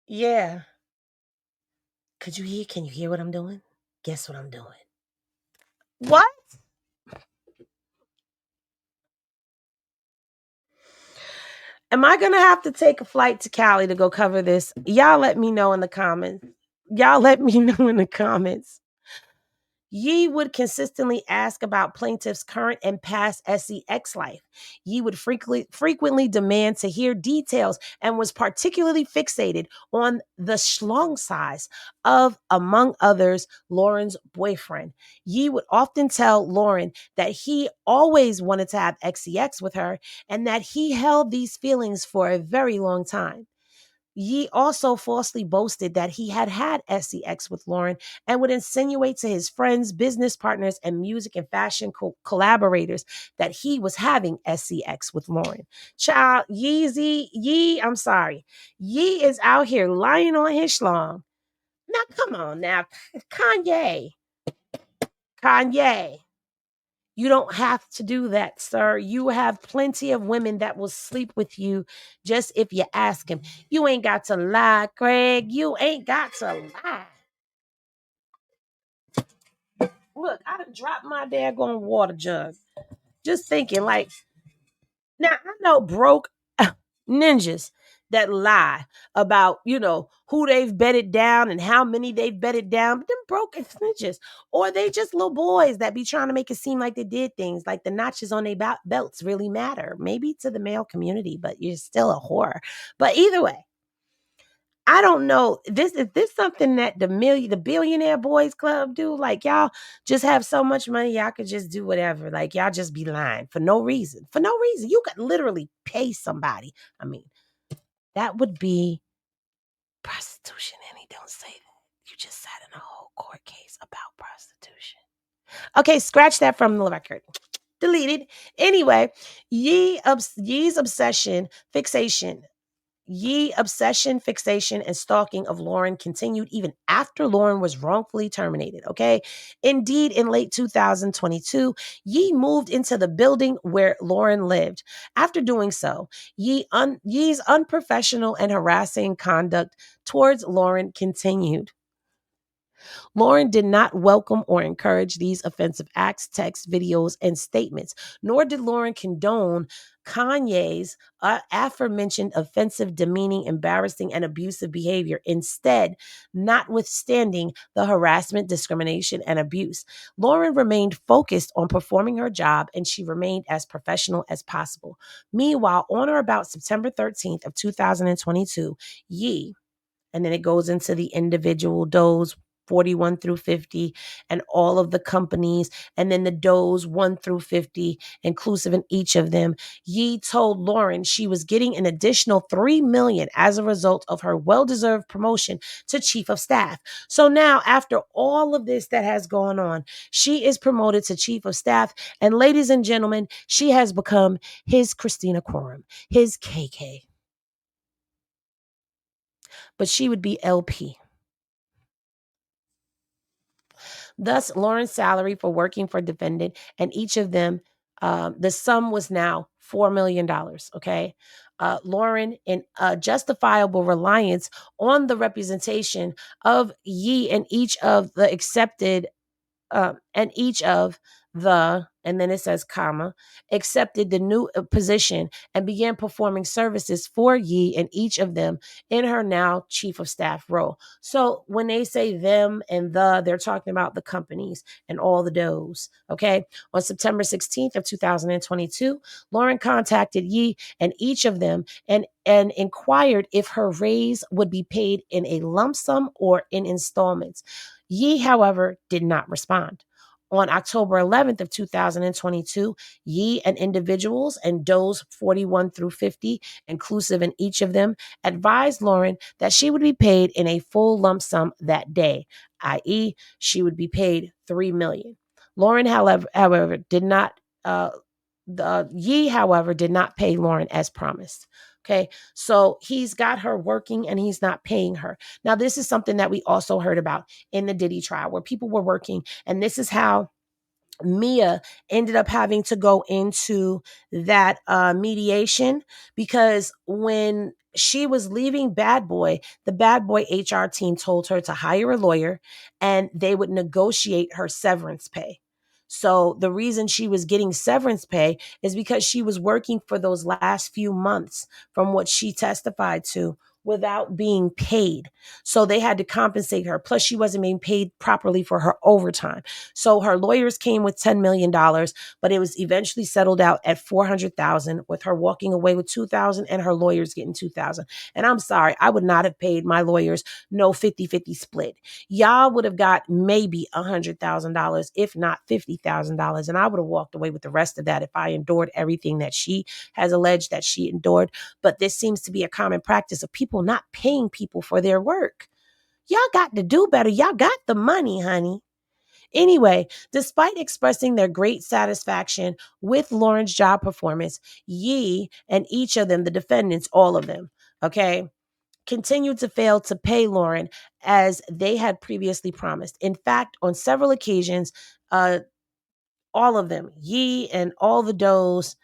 Speaker 1: Yeah. Can you hear what I'm doing? Guess what I'm doing? What? Am I going to have to take a flight to Cali to go cover this? Y'all let me know in the comments. Y'all let me know in the comments. Ye would consistently ask about plaintiff's current and past SCX life. Ye would frequently demand to hear details and was particularly fixated on the schlong size of, among others, Lauren's boyfriend. Ye would often tell Lauren that he always wanted to have XCX with her and that he held these feelings for a very long time. Ye also falsely boasted that he had had SCX with Lauren and would insinuate to his friends, business partners, and music and fashion collaborators that he was having SCX with Lauren. Child, I'm sorry. Ye is out here lying on his schlong. Now, come on now. Kanye. You don't have to do that, sir. You have plenty of women that will sleep with you just if you ask him. You ain't got to lie, Craig. You ain't got to lie. Look, I done dropped my daggone water jug. Just thinking, like, now I know broke ninjas that lie about, who they've bedded down and how many they've bedded down. But them broken snitches. Or they just little boys that be trying to make it seem like they did things, like the notches on their belts really matter. Maybe to the male community, but you're still a whore. But either way, I don't know. Is this something that the billionaire boys club do? Like, y'all just have so much money, y'all could just do whatever. Like, y'all just be lying for no reason. For no reason. You could literally pay somebody. I mean, that would be prostitution, and he don't say that. You just sat in a whole court case about prostitution. Okay, scratch that from the record. Deleted. Anyway, Ye's obsession, fixation, and stalking of Lauren continued even after Lauren was wrongfully terminated, okay? Indeed, in late 2022, Ye moved into the building where Lauren lived. After doing so, Ye's unprofessional and harassing conduct towards Lauren continued. Lauren did not welcome or encourage these offensive acts, texts, videos, and statements, nor did Lauren condone Kanye's aforementioned offensive, demeaning, embarrassing, and abusive behavior. Instead, notwithstanding the harassment, discrimination, and abuse, Lauren remained focused on performing her job, and she remained as professional as possible. Meanwhile, on or about September 13th of 2022, Ye, and then it goes into the individual does 41 through 50 and all of the companies, and then the does 1 through 50 inclusive in each of them. Ye told Lauren she was getting an additional $3 million as a result of her well-deserved promotion to chief of staff. So now, after all of this that has gone on, she is promoted to chief of staff, and ladies and gentlemen, she has become his Christina Quorum, his KK. But she would be LP. Thus, Lauren's salary for working for defendant and each of them, the sum was now $4 million, okay? Lauren, in justifiable reliance on the representation of Ye and each of the accepted, and each of the, and then it says comma, accepted the new position and began performing services for Ye and each of them in her now chief of staff role. So when they say them and they're talking about the companies and all the does. Okay. On September 16th of 2022, Lauren contacted Ye and each of them and inquired if her raise would be paid in a lump sum or in installments. Ye, however, did not respond. On October 11th of 2022, Ye and individuals and does 41 through 50, inclusive in each of them, advised Lauren that she would be paid in a full lump sum that day, i.e., she would be paid $3 million. Lauren, however, did not. Ye, however, did not pay Lauren as promised. Okay, so he's got her working and he's not paying her. Now, this is something that we also heard about in the Diddy trial where people were working, and this is how Mia ended up having to go into that mediation, because when she was leaving Bad Boy, the Bad Boy HR team told her to hire a lawyer and they would negotiate her severance pay. So the reason she was getting severance pay is because she was working for those last few months, from what she testified to, without being paid. So they had to compensate her. Plus, she wasn't being paid properly for her overtime. So her lawyers came with $10 million, but it was eventually settled out at $400,000, with her walking away with $2,000 and her lawyers getting $2,000. And I'm sorry, I would not have paid my lawyers no 50-50 split. Y'all would have got maybe $100,000, if not $50,000. And I would have walked away with the rest of that if I endured everything that she has alleged that she endured. But this seems to be a common practice of people not paying people for their work. Y'all got to do better. Y'all got the money, honey. Anyway, despite expressing their great satisfaction with Lauren's job performance, Yee and each of them, the defendants, all of them, okay, continued to fail to pay Lauren as they had previously promised. In fact, on several occasions, all of them, Yee and all the does,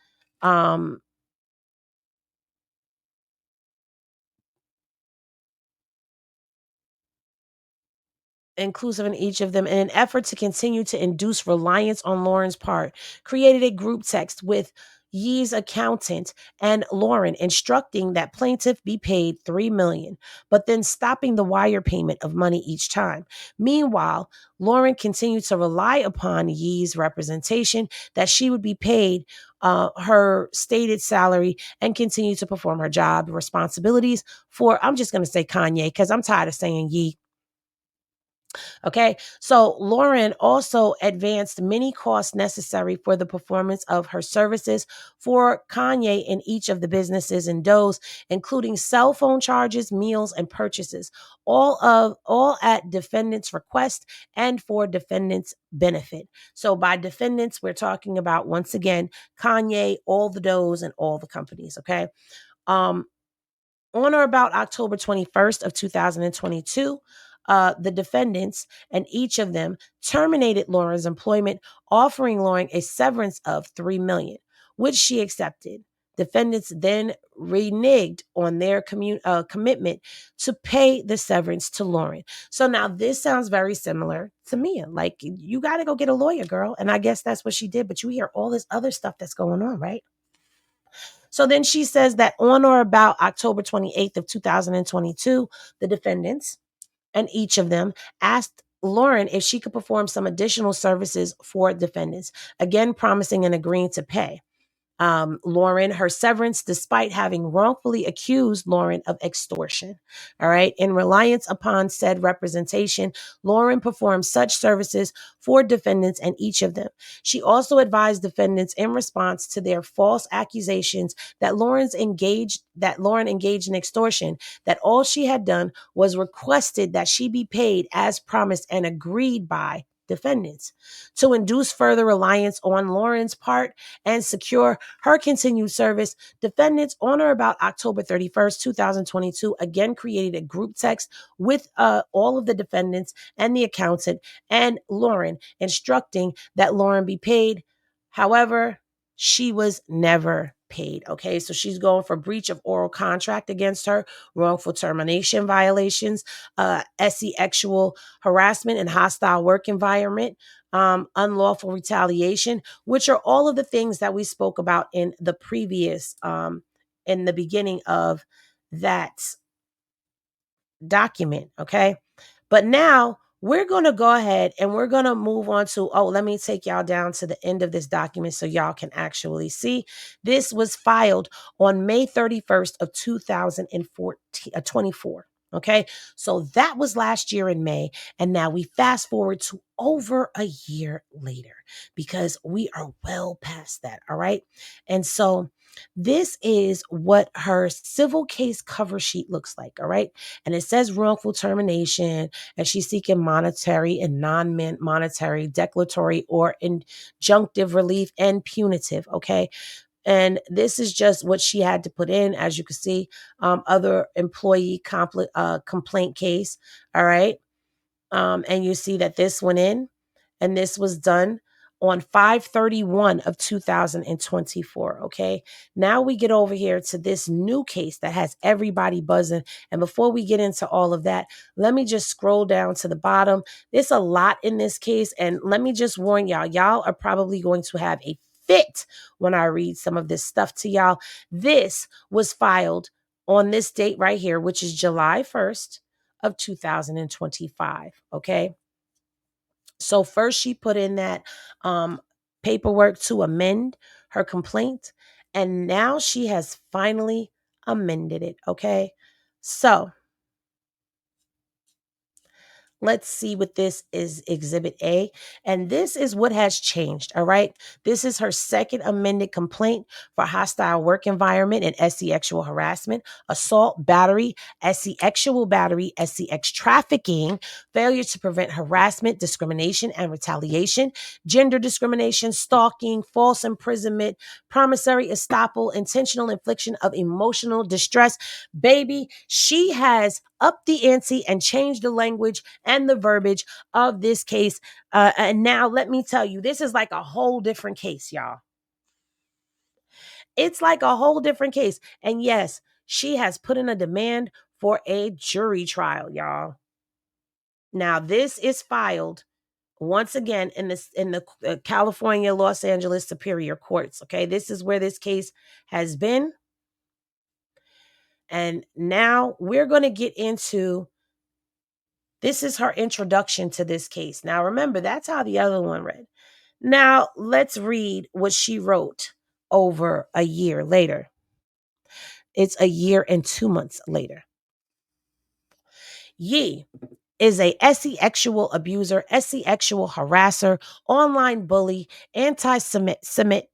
Speaker 1: inclusive in each of them, in an effort to continue to induce reliance on Lauren's part, created a group text with Yee's accountant and Lauren instructing that plaintiff be paid $3 million, but then stopping the wire payment of money each time. Meanwhile, Lauren continued to rely upon Yee's representation that she would be paid her stated salary and continue to perform her job responsibilities for, I'm just going to say Kanye, because I'm tired of saying Yee. Okay, so Lauren also advanced many costs necessary for the performance of her services for Kanye in each of the businesses and does, including cell phone charges, meals, and purchases, all at defendants' request and for defendants' benefit. So by defendants, we're talking about, once again, Kanye, all the does, and all the companies. Okay. On or about October 21st of 2022, the defendants and each of them terminated Lauren's employment, offering Lauren a severance of $3 million, which she accepted. Defendants then reneged on their commitment to pay the severance to Lauren. So now this sounds very similar to Mia. Like, you got to go get a lawyer, girl. And I guess that's what she did. But you hear all this other stuff that's going on, right? So then she says that on or about October 28th of 2022, the defendants and each of them asked Lauren if she could perform some additional services for defendants, again promising and agreeing to pay Lauren her severance, despite having wrongfully accused Lauren of extortion. All right. In reliance upon said representation, Lauren performed such services for defendants and each of them. She also advised defendants in response to their false accusations that Lauren engaged in extortion, that all she had done was requested that she be paid as promised and agreed by defendants. To induce further reliance on Lauren's part and secure her continued service, defendants on or about October 31st, 2022, again created a group text with all of the defendants and the accountant and Lauren, instructing that Lauren be paid. However, she was never paid. Okay, so she's going for breach of oral contract against her, wrongful termination violations, sexual harassment and hostile work environment, unlawful retaliation, which are all of the things that we spoke about in the previous, in the beginning of that document. Okay. But now we're going to go ahead and we're going to move on to, let me take y'all down to the end of this document so y'all can actually see. This was filed on May 31st of 2024. Okay. So that was last year in May. And now we fast forward to over a year later because we are well past that. All right. And so this is what her civil case cover sheet looks like. All right. And it says wrongful termination, and she's seeking monetary and non-monetary, declaratory or injunctive relief and punitive. Okay. And this is just what she had to put in, as you can see, other employee complaint case. All right. And you see that this went in, and this was done on 5/31 of 2024. Okay. Now we get over here to this new case that has everybody buzzing. And before we get into all of that, let me just scroll down to the bottom. There's a lot in this case. And let me just warn y'all, y'all are probably going to have a fit when I read some of this stuff to y'all. This was filed on this date right here, which is July 1st of 2025. Okay. So first she put in that paperwork to amend her complaint, and now she has finally amended it. Okay. So let's see what this is, Exhibit A. And this is what has changed, all right? This is her second amended complaint for hostile work environment and sexual harassment, assault, battery, sexual battery, sex trafficking, failure to prevent harassment, discrimination, and retaliation, gender discrimination, stalking, false imprisonment, promissory estoppel, intentional infliction of emotional distress. Baby, she has upped the ante and changed the language and the verbiage of this case. And now let me tell you, this is like a whole different case, y'all. It's like a whole different case. And yes, she has put in a demand for a jury trial, y'all. Now, this is filed once again in the California, Los Angeles Superior Courts. Okay, this is where this case has been. And now we're going to get into, this is her introduction to this case. Now, remember, that's how the other one read. Now, let's read what she wrote over a year later. It's a year and 2 months later. Ye is a sexual abuser, sexual harasser, online bully, anti-Semite,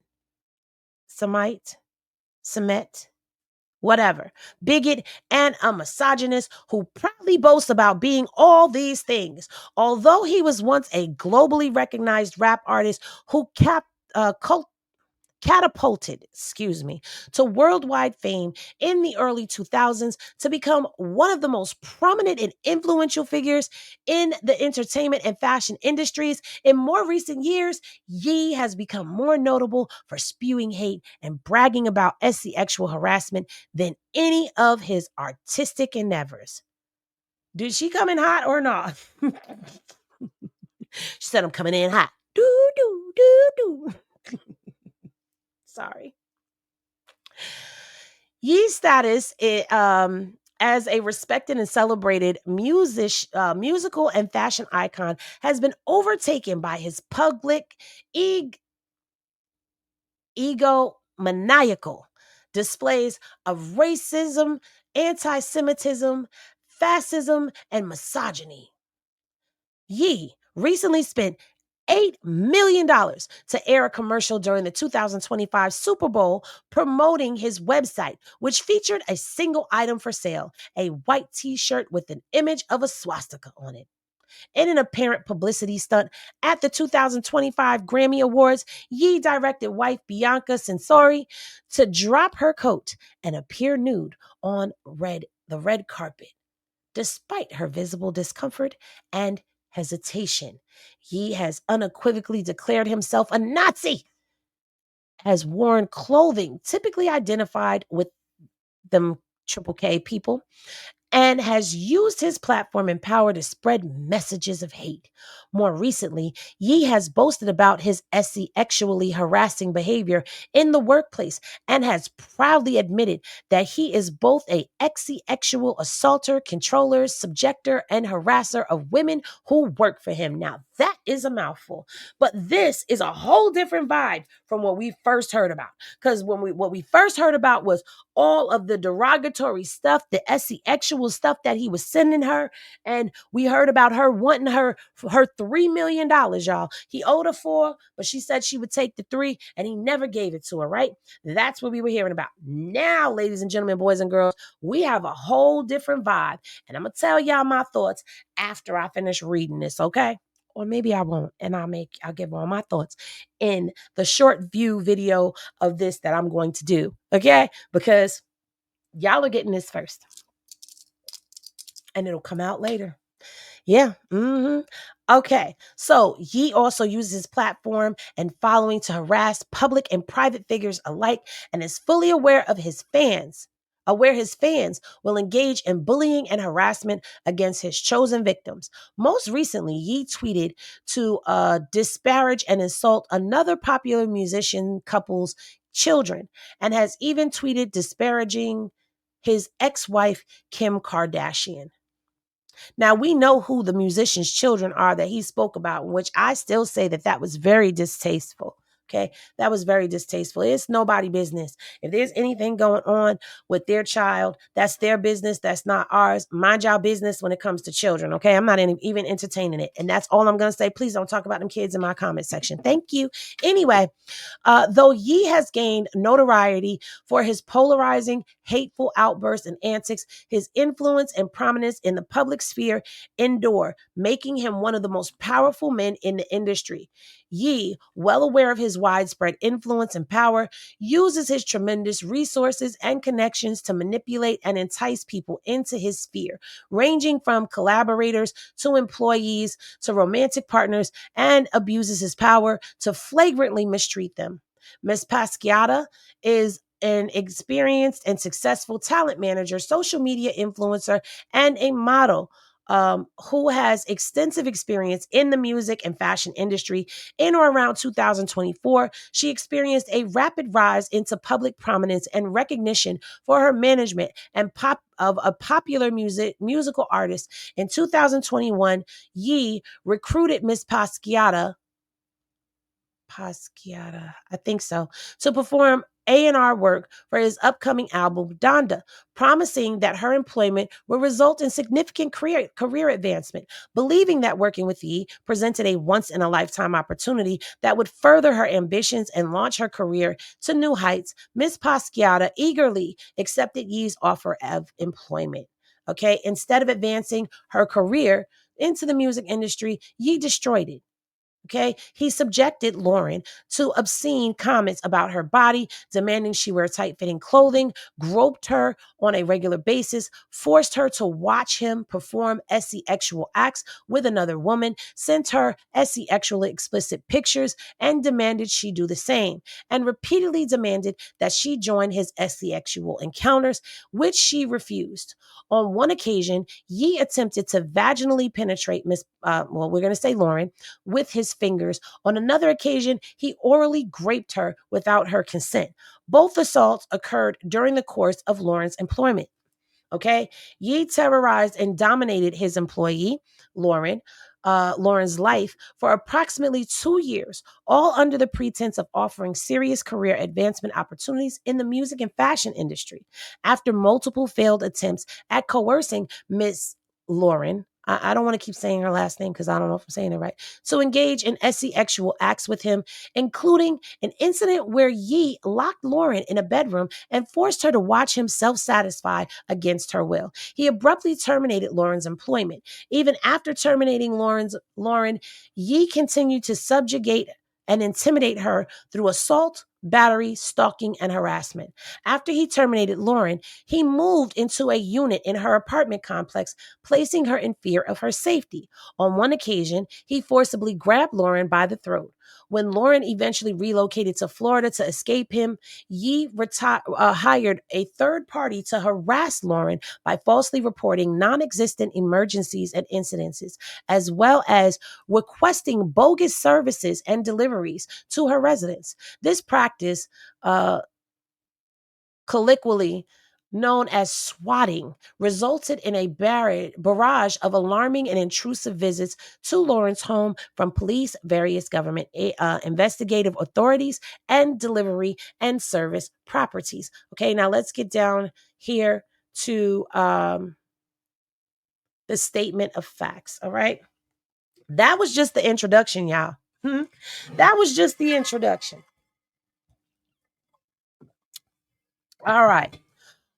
Speaker 1: whatever, bigot, and a misogynist who proudly boasts about being all these things. Although he was once a globally recognized rap artist who catapulted, to worldwide fame in the early 2000s to become one of the most prominent and influential figures in the entertainment and fashion industries. In more recent years, Ye has become more notable for spewing hate and bragging about sexual harassment than any of his artistic endeavors. Did she come in hot or not? She said, I'm coming in hot. Do, do, do, do. Sorry. Ye's status as a respected and celebrated musical and fashion icon has been overtaken by his public egomaniacal displays of racism, anti-Semitism, fascism, and misogyny. Ye recently spent $8 million to air a commercial during the 2025 Super Bowl promoting his website, which featured a single item for sale, a white t-shirt with an image of a swastika on it. In an apparent publicity stunt at the 2025 Grammy Awards, Ye directed wife Bianca Censori to drop her coat and appear nude on the red carpet. Despite her visible discomfort and hesitation, Ye has unequivocally declared himself a Nazi, has worn clothing typically identified with them Triple K people, and has used his platform and power to spread messages of hate. More recently, Ye has boasted about his sexually harassing behavior in the workplace and has proudly admitted that he is both a sexual assaulter, controller, subjector, and harasser of women who work for him. Now, that is a mouthful, but this is a whole different vibe from what we first heard about. Because what we first heard about was all of the derogatory stuff, the sexual stuff that he was sending her. And we heard about her wanting her $3 million, y'all. He owed her 4, but she said she would take the 3, and he never gave it to her, right? That's what we were hearing about. Now, ladies and gentlemen, boys and girls, we have a whole different vibe. And I'm going to tell y'all my thoughts after I finish reading this, okay? Or maybe I won't, and I'll give all my thoughts in the short view video of this that I'm going to do, okay? Because y'all are getting this first, and it'll come out later. Yeah. Okay. So Ye also uses his platform and following to harass public and private figures alike, and is fully aware his fans will engage in bullying and harassment against his chosen victims. Most recently, Ye tweeted to disparage and insult another popular musician couple's children, and has even tweeted disparaging his ex-wife, Kim Kardashian. Now, we know who the musician's children are that he spoke about, which I still say that was very distasteful. Okay, that was very distasteful. It's nobody's business. If there's anything going on with their child, that's their business. That's not ours. Mind y'all business when it comes to children. Okay, I'm not even entertaining it. And that's all I'm going to say. Please don't talk about them kids in my comment section. Thank you. Anyway, though Ye has gained notoriety for his polarizing, hateful outbursts and antics, his influence and prominence in the public sphere endure, making him one of the most powerful men in the industry. Ye, well aware of his widespread influence and power, uses his tremendous resources and connections to manipulate and entice people into his sphere, ranging from collaborators to employees to romantic partners, and abuses his power to flagrantly mistreat them. Ms. Pisciotta is an experienced and successful talent manager, social media influencer, and a model who has extensive experience in the music and fashion industry. In or around 2024, she experienced a rapid rise into public prominence and recognition for her management and of a popular musical artist. In 2021, Ye recruited Ms. Pisciotta, I think so, to perform A&R work for his upcoming album, Donda, promising that her employment will result in significant career advancement. Believing that working with Ye presented a once-in-a-lifetime opportunity that would further her ambitions and launch her career to new heights, Ms. Pisciotta eagerly accepted Ye's offer of employment. Okay, instead of advancing her career into the music industry, Ye destroyed it. Okay, he subjected Lauren to obscene comments about her body, demanding she wear tight-fitting clothing, groped her on a regular basis, forced her to watch him perform sexual acts with another woman, sent her sexually explicit pictures, and demanded she do the same, and repeatedly demanded that she join his sexual encounters, which she refused. On one occasion, Ye attempted to vaginally penetrate we're going to say Lauren, with his fingers. On another occasion, he orally raped her without her consent. Both assaults occurred during the course of Lauren's employment. Okay, Ye terrorized and dominated his employee, Lauren's life for approximately 2 years, all under the pretense of offering serious career advancement opportunities in the music and fashion industry. After multiple failed attempts at coercing Miss Lauren, I don't want to keep saying her last name because I don't know if I'm saying it right, to engage in sexual acts with him, including an incident where Ye locked Lauren in a bedroom and forced her to watch him self-satisfy against her will. He abruptly terminated Lauren's employment. Even after terminating Lauren, Ye continued to subjugate and intimidate her through assault, battery, stalking, and harassment. After he terminated Lauren, he moved into a unit in her apartment complex, placing her in fear of her safety. On one occasion, he forcibly grabbed Lauren by the throat. When Lauren eventually relocated to Florida to escape him, Ye hired a third party to harass Lauren by falsely reporting non-existent emergencies and incidences, as well as requesting bogus services and deliveries to her residence. This practice, colloquially known as swatting, resulted in a barrage of alarming and intrusive visits to Lauren's home from police, various government investigative authorities, and delivery and service properties. Okay, now let's get down here to the statement of facts. All right, that was just the introduction, y'all. That was just the introduction. All right.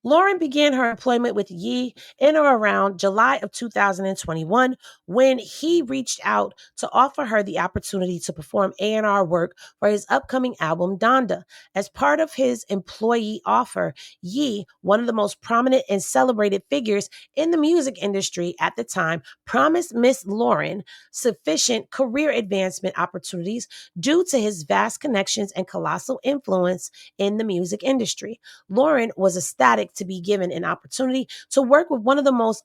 Speaker 1: Lauren began her employment with Ye in or around July of 2021 when he reached out to offer her the opportunity to perform A&R work for his upcoming album, Donda. As part of his employee offer, Ye, one of the most prominent and celebrated figures in the music industry at the time, promised Miss Lauren sufficient career advancement opportunities due to his vast connections and colossal influence in the music industry. Lauren was ecstatic to be given an opportunity to work with one of the most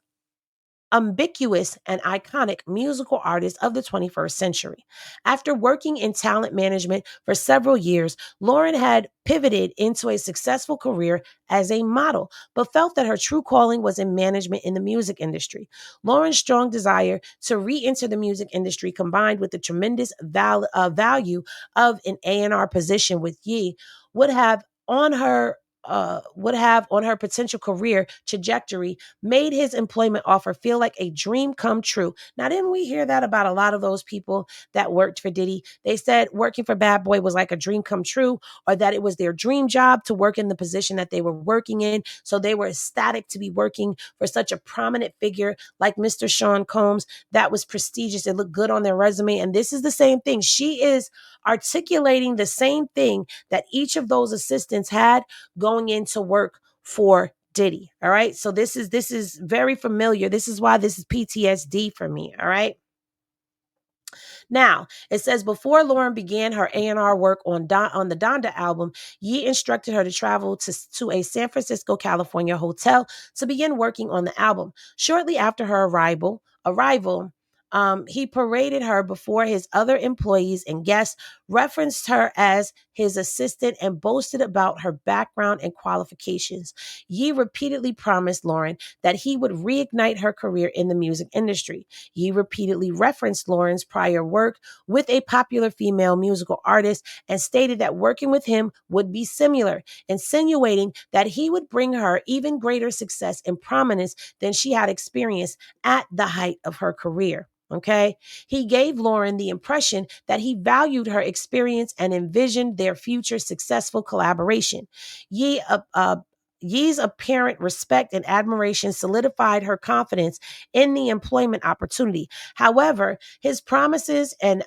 Speaker 1: ambiguous and iconic musical artist of the 21st century. After working in talent management for several years, Lauren had pivoted into a successful career as a model, but felt that her true calling was in management in the music industry. Lauren's strong desire to re-enter the music industry, combined with the tremendous value of an A&R position with Ye, would have on her potential career trajectory made his employment offer feel like a dream come true. Now, didn't we hear that about a lot of those people that worked for Diddy? They said working for Bad Boy was like a dream come true, or that it was their dream job to work in the position that they were working in. So they were ecstatic to be working for such a prominent figure like Mr. Sean Combs. That was prestigious. It looked good on their resume. And this is the same thing. She is articulating the same thing that each of those assistants had going into work for Diddy. All right. So this is very familiar. This is why this is PTSD for me. All right. Now, it says before Lauren began her A&R work on the Donda album, Ye instructed her to travel to a San Francisco, California hotel to begin working on the album. Shortly after her arrival, he paraded her before his other employees and guests, referenced her as his assistant, and boasted about her background and qualifications. Ye repeatedly promised Lauren that he would reignite her career in the music industry. Ye repeatedly referenced Lauren's prior work with a popular female musical artist and stated that working with him would be similar, insinuating that he would bring her even greater success and prominence than she had experienced at the height of her career. Okay. He gave Lauren the impression that he valued her experience and envisioned their future successful collaboration. Ye's apparent respect and admiration solidified her confidence in the employment opportunity. However, his promises and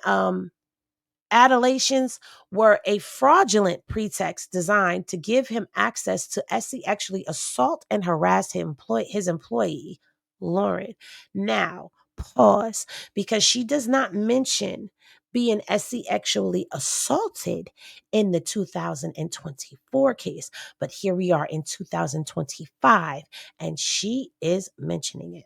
Speaker 1: adulations were a fraudulent pretext designed to give him access to actually assault and harass his employee, Lauren. Now, pause, because she does not mention being actually assaulted in the 2024 case. But here we are in 2025, and she is mentioning it.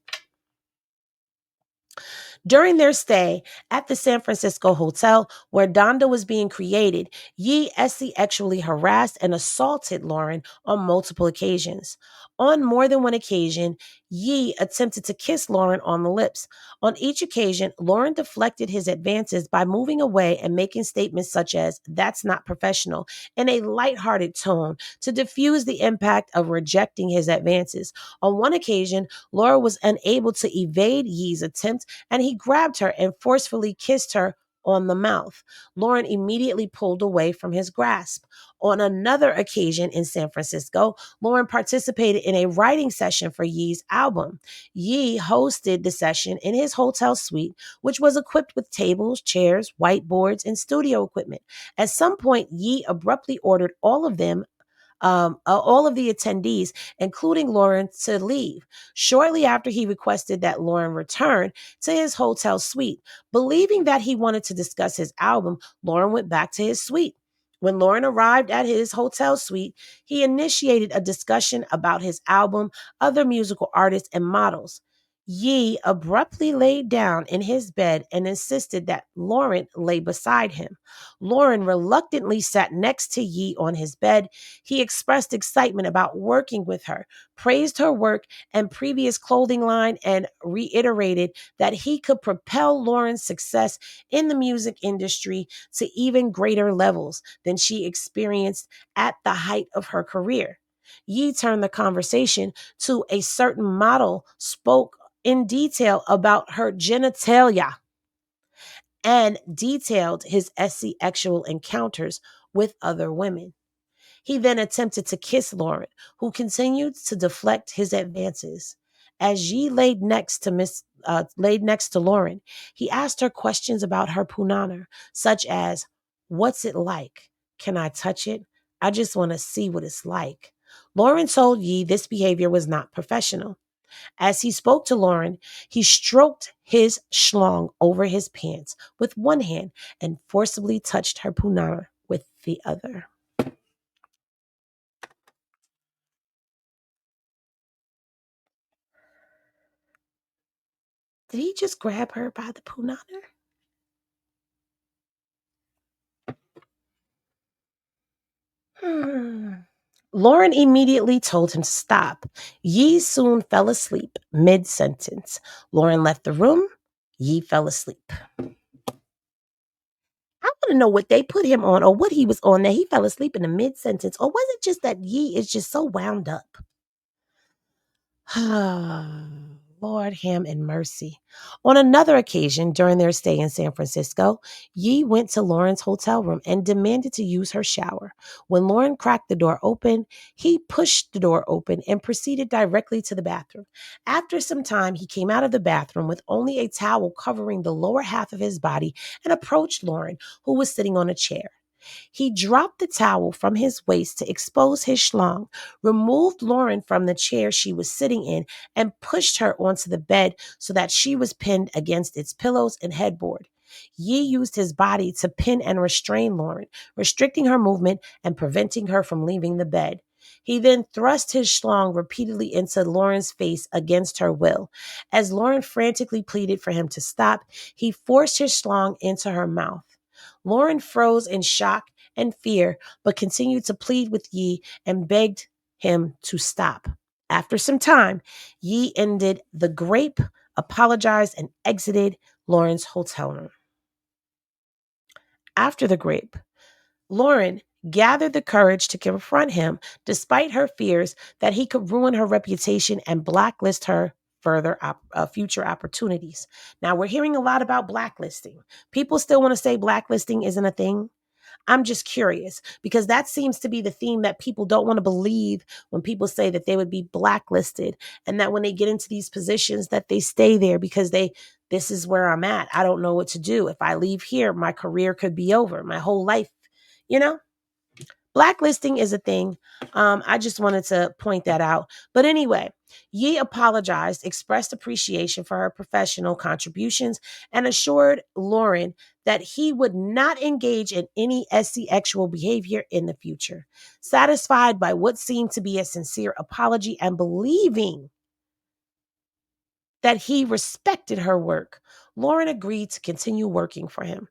Speaker 1: During their stay at the San Francisco hotel where Donda was being created, Ye actually harassed and assaulted Lauren on multiple occasions. On more than one occasion, Ye attempted to kiss Lauren on the lips. On each occasion, Lauren deflected his advances by moving away and making statements such as, "That's not professional," in a lighthearted tone to diffuse the impact of rejecting his advances. On one occasion, Laura was unable to evade Ye's attempt, and he grabbed her and forcefully kissed her on the mouth. Lauren immediately pulled away from his grasp. On another occasion in San Francisco, Lauren participated in a writing session for Ye's album. Ye hosted the session in his hotel suite, which was equipped with tables, chairs, whiteboards, and studio equipment. At some point, Ye abruptly ordered all of the attendees, including Lauren, to leave. Shortly after, he requested that Lauren return to his hotel suite. Believing that he wanted to discuss his album, Lauren went back to his suite. When Lauren arrived at his hotel suite, he initiated a discussion about his album, other musical artists, and models. Ye abruptly laid down in his bed and insisted that Lauren lay beside him. Lauren reluctantly sat next to Ye on his bed. He expressed excitement about working with her, praised her work and previous clothing line, and reiterated that he could propel Lauren's success in the music industry to even greater levels than she experienced at the height of her career. Ye turned the conversation to a certain model, spoke in detail about her genitalia, and detailed his sexual encounters with other women. He then attempted to kiss Lauren, who continued to deflect his advances. As Yi laid next to Lauren, he asked her questions about her punana, such as, "What's it like? Can I touch it? I just want to see what it's like." Lauren told Yi this behavior was not professional. As he spoke to Lauren, he stroked his schlong over his pants with one hand and forcibly touched her punana with the other. Did he just grab her by the punana? Lauren immediately told him to stop. Yi soon fell asleep mid-sentence. Lauren left the room. Yi fell asleep. I want to know what they put him on or what he was on that he fell asleep in the mid-sentence. Or was it just that Yi is just so wound up? Lord, him and mercy. On another occasion, during their stay in San Francisco, Yi went to Lauren's hotel room and demanded to use her shower. When Lauren cracked the door open, he pushed the door open and proceeded directly to the bathroom. After some time, he came out of the bathroom with only a towel covering the lower half of his body and approached Lauren, who was sitting on a chair. He dropped the towel from his waist to expose his schlong, removed Lauren from the chair she was sitting in, and pushed her onto the bed so that she was pinned against its pillows and headboard. Yi used his body to pin and restrain Lauren, restricting her movement and preventing her from leaving the bed. He then thrust his schlong repeatedly into Lauren's face against her will. As Lauren frantically pleaded for him to stop, he forced his schlong into her mouth. Lauren froze in shock and fear, but continued to plead with Yi and begged him to stop. After some time, Yi ended the grape, apologized, and exited Lauren's hotel room. After the grape, Lauren gathered the courage to confront him despite her fears that he could ruin her reputation and blacklist her future opportunities. Now, we're hearing a lot about blacklisting. People still want to say blacklisting isn't a thing. I'm just curious because that seems to be the theme that people don't want to believe when people say that they would be blacklisted and that when they get into these positions that they stay there because this is where I'm at. I don't know what to do. If I leave here, my career could be over, my whole life, you know? Blacklisting is a thing. I just wanted to point that out. But anyway, Yi apologized, expressed appreciation for her professional contributions, and assured Lauren that he would not engage in any sexual behavior in the future. Satisfied by what seemed to be a sincere apology and believing that he respected her work, Lauren agreed to continue working for him.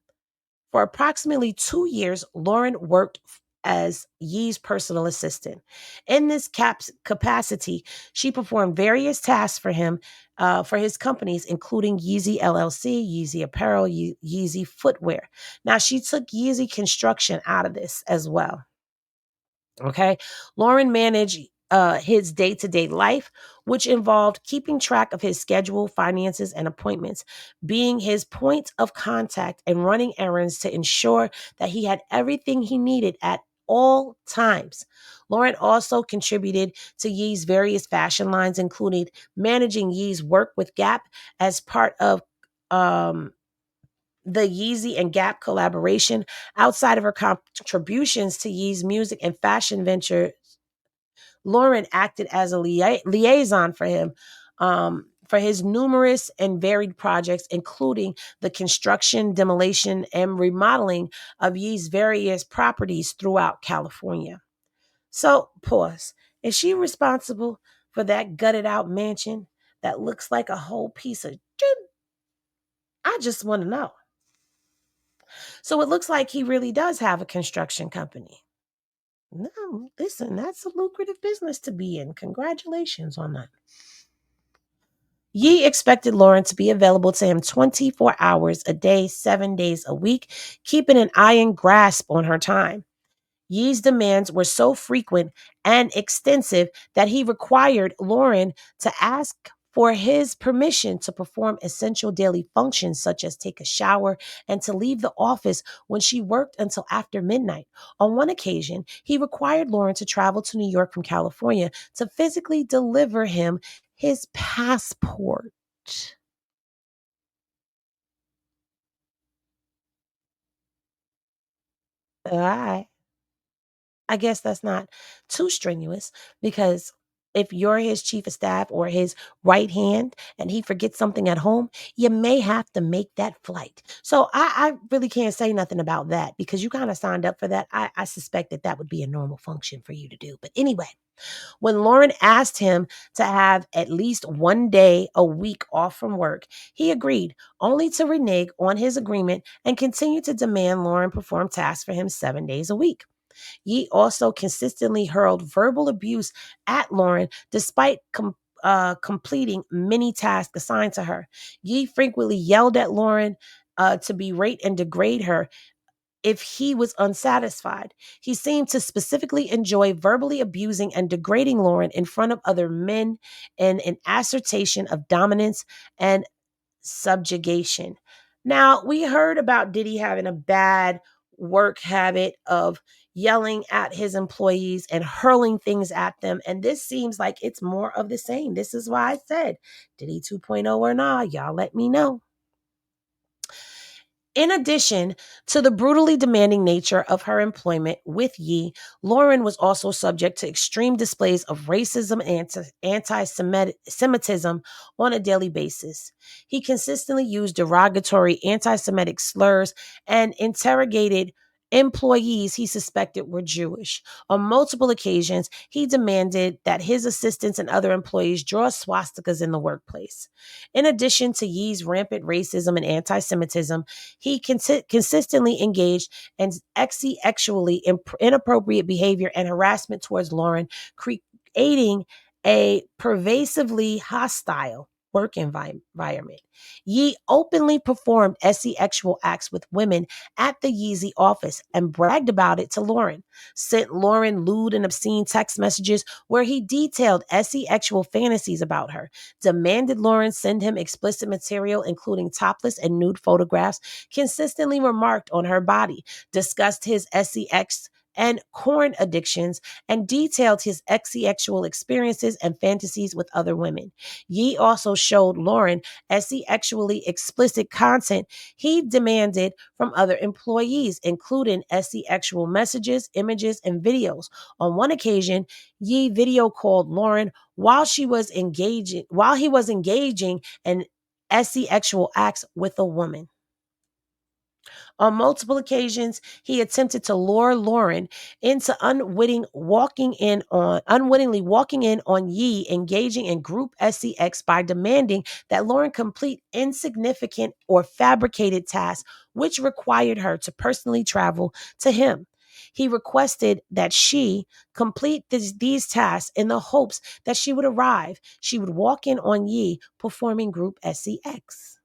Speaker 1: For approximately 2 years, Lauren worked as Yi's personal assistant. In this capacity, she performed various tasks for him, for his companies, including Yeezy LLC, Yeezy Apparel, Yeezy Footwear. Now, she took Yeezy Construction out of this as well. Okay. Lauren managed his day-to-day life, which involved keeping track of his schedule, finances, and appointments, being his point of contact and running errands to ensure that he had everything he needed at all times. Lauren also contributed to Yee's various fashion lines, including managing Yee's work with Gap as part of the Yeezy and Gap collaboration. Outside of her contributions to Yee's music and fashion venture, Lauren acted as a liaison for him for his numerous and varied projects, including the construction, demolition, and remodeling of Yee's various properties throughout California. So, pause. Is she responsible for that gutted out mansion that looks like a whole piece of shit? I just want to know. So it looks like he really does have a construction company. No, listen, that's a lucrative business to be in. Congratulations on that. Yi expected Lauren to be available to him 24 hours a day, 7 days a week, keeping an iron grasp on her time. Yi's demands were so frequent and extensive that he required Lauren to ask for his permission to perform essential daily functions such as take a shower and to leave the office when she worked until after midnight. On one occasion, he required Lauren to travel to New York from California to physically deliver him his passport. All right. I guess that's not too strenuous because if you're his chief of staff or his right hand and he forgets something at home, you may have to make that flight. So I really can't say nothing about that because you kind of signed up for that. I suspect that would be a normal function for you to do. But anyway, When Lauren asked him to have at least one day a week off from work, he agreed, only to renege on his agreement and continue to demand Lauren perform tasks for him 7 days a week. Ye also consistently hurled verbal abuse at Lauren despite completing many tasks assigned to her. Ye frequently yelled at Lauren to berate and degrade her if he was unsatisfied. He seemed to specifically enjoy verbally abusing and degrading Lauren in front of other men in an assertion of dominance and subjugation. Now, we heard about Diddy having a bad work habit of yelling at his employees and hurling things at them. And this seems like it's more of the same. This is why I said Diddy 2.0 or not, y'all let me know. In addition to the brutally demanding nature of her employment with Ye, Lauren was also subject to extreme displays of racism and anti-Semitism on a daily basis. He consistently used derogatory anti-Semitic slurs and interrogated employees he suspected were Jewish. On multiple occasions, he demanded that his assistants and other employees draw swastikas in the workplace. In addition to Ye's rampant racism and anti-Semitism, he consistently engaged in sexually inappropriate behavior and harassment towards Lauren, creating a pervasively hostile work environment. Ye openly performed sexual acts with women at the Yeezy office and bragged about it to Lauren, sent Lauren lewd and obscene text messages where he detailed sexual fantasies about her, demanded Lauren send him explicit material including topless and nude photographs, consistently remarked on her body, discussed his sex and corn addictions, and detailed his sexual experiences and fantasies with other women. Ye also showed Lauren sexually explicit content he demanded from other employees, including sexual messages, images, and videos. On one occasion, Ye video called Lauren while he was engaging in sexual acts with a woman. On multiple occasions, he attempted to lure Lauren into unwittingly walking in on Ye engaging in group sex by demanding that Lauren complete insignificant or fabricated tasks which required her to personally travel to him. He requested that she complete these tasks in the hopes that she would arrive. She would walk in on Ye performing group sex.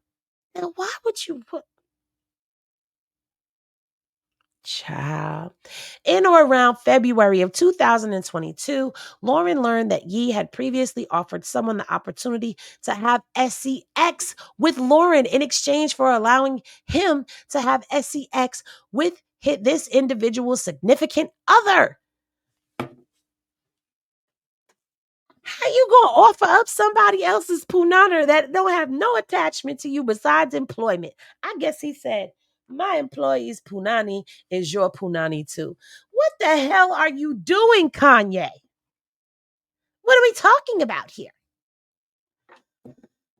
Speaker 1: Now, why would you put child? In or around February of 2022, Lauren learned that Ye had previously offered someone the opportunity to have sex with Lauren in exchange for allowing him to have sex with this individual's significant other. How you gonna offer up somebody else's punana that don't have no attachment to you besides employment? I guess he said, my employee's punani is your punani too. What the hell are you doing, Kanye? What are we talking about here?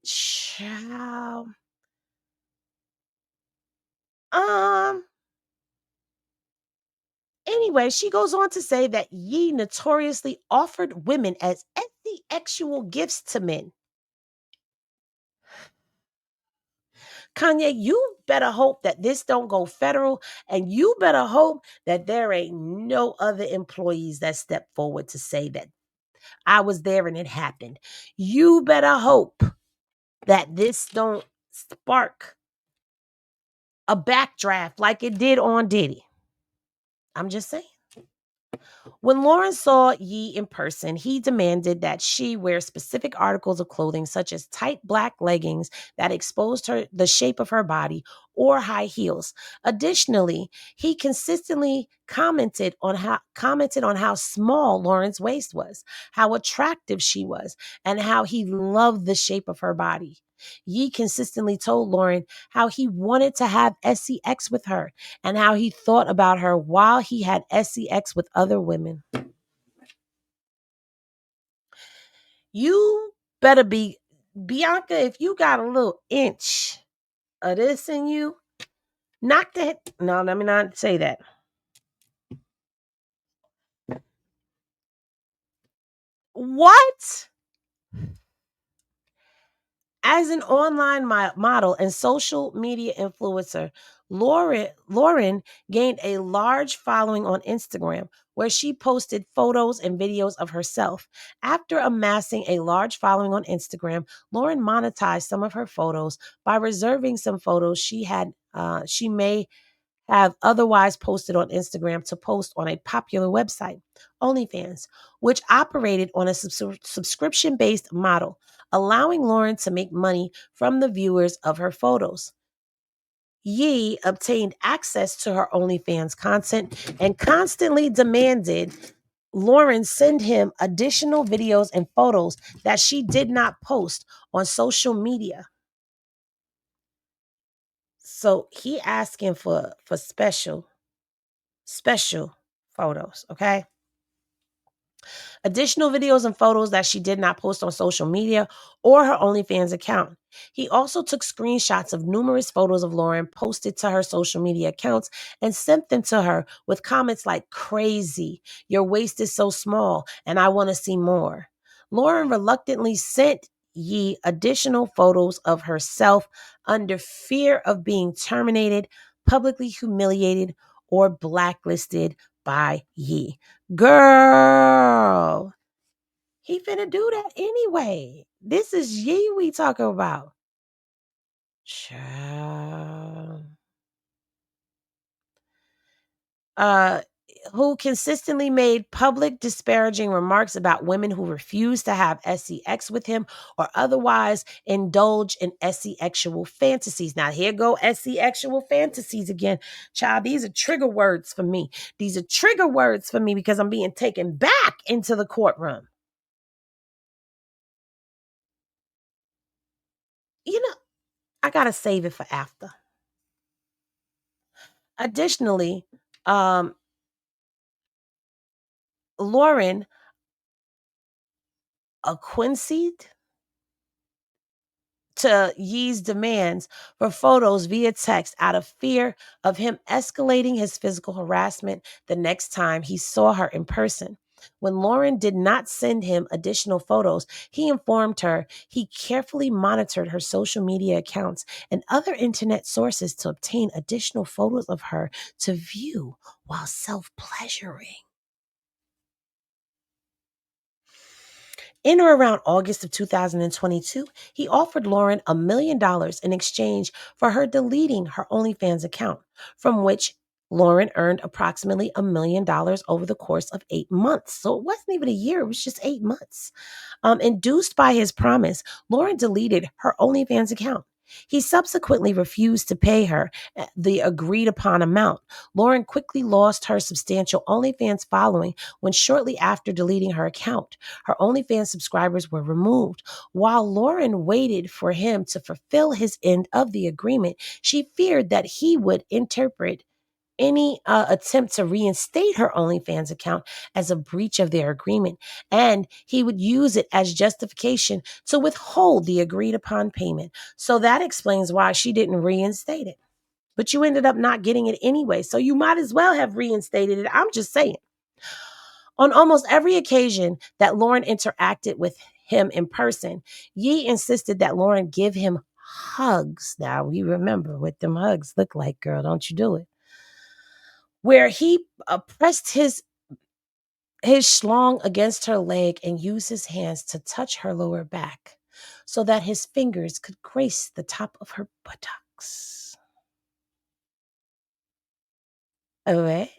Speaker 1: Child. Anyway, she goes on to say that Ye notoriously offered women as sexual gifts to men. Kanye, you better hope that this don't go federal, and you better hope that there ain't no other employees that step forward to say that I was there and it happened. You better hope that this don't spark a backdraft like it did on Diddy. I'm just saying. When Lauren saw Ye in person, he demanded that she wear specific articles of clothing such as tight black leggings that exposed the shape of her body or high heels. Additionally, he consistently commented on how small Lauren's waist was, how attractive she was, and how he loved the shape of her body. Ye consistently told Lauren how he wanted to have sex with her and how he thought about her while he had sex with other women. You better be, Bianca, if you got a little inch of this in you, knock that. No, let me not say that. What? As an online model and social media influencer, Lauren gained a large following on Instagram where she posted photos and videos of herself. After amassing a large following on Instagram, Lauren monetized some of her photos by reserving some photos she may have otherwise posted on Instagram to post on a popular website, OnlyFans, which operated on a subscription-based model, allowing Lauren to make money from the viewers of her photos. Yee obtained access to her OnlyFans content and constantly demanded Lauren send him additional videos and photos that she did not post on social media. So he asking for special photos, okay? Additional videos and photos that she did not post on social media or her OnlyFans account. He also took screenshots of numerous photos of Lauren posted to her social media accounts and sent them to her with comments like, "Crazy, your waist is so small and I want to see more." Lauren reluctantly sent Yee additional photos of herself under fear of being terminated, publicly humiliated, or blacklisted by Yee. Girl, he finna do that anyway. This is Yee we talking about. Child. Uh, who consistently made public disparaging remarks about women who refused to have S3x with him or otherwise indulge in S3xual fantasies. Now, here go S3xual fantasies again. Child, these are trigger words for me. These are trigger words for me because I'm being taken back into the courtroom. You know, I got to save it for after. Additionally, Lauren acquiesced to Yee's demands for photos via text out of fear of him escalating his physical harassment the next time he saw her in person. When Lauren did not send him additional photos, he informed her he carefully monitored her social media accounts and other internet sources to obtain additional photos of her to view while self-pleasuring. In or around August of 2022, he offered Lauren $1 million in exchange for her deleting her OnlyFans account, from which Lauren earned approximately $1 million over the course of 8 months. So it wasn't even a year, it was just 8 months. Induced by his promise, Lauren deleted her OnlyFans account. He subsequently refused to pay her the agreed upon amount. Lauren quickly lost her substantial OnlyFans following when shortly after deleting her account, her OnlyFans subscribers were removed. While Lauren waited for him to fulfill his end of the agreement, she feared that he would interpret any attempt to reinstate her OnlyFans account as a breach of their agreement, and he would use it as justification to withhold the agreed upon payment. So that explains why she didn't reinstate it. But you ended up not getting it anyway, so you might as well have reinstated it. I'm just saying. On almost every occasion that Lauren interacted with him in person, Yee insisted that Lauren give him hugs. Now, we remember what them hugs look like, girl. Don't you do it. Where he pressed his schlong against her leg and used his hands to touch her lower back so that his fingers could grace the top of her buttocks. All right.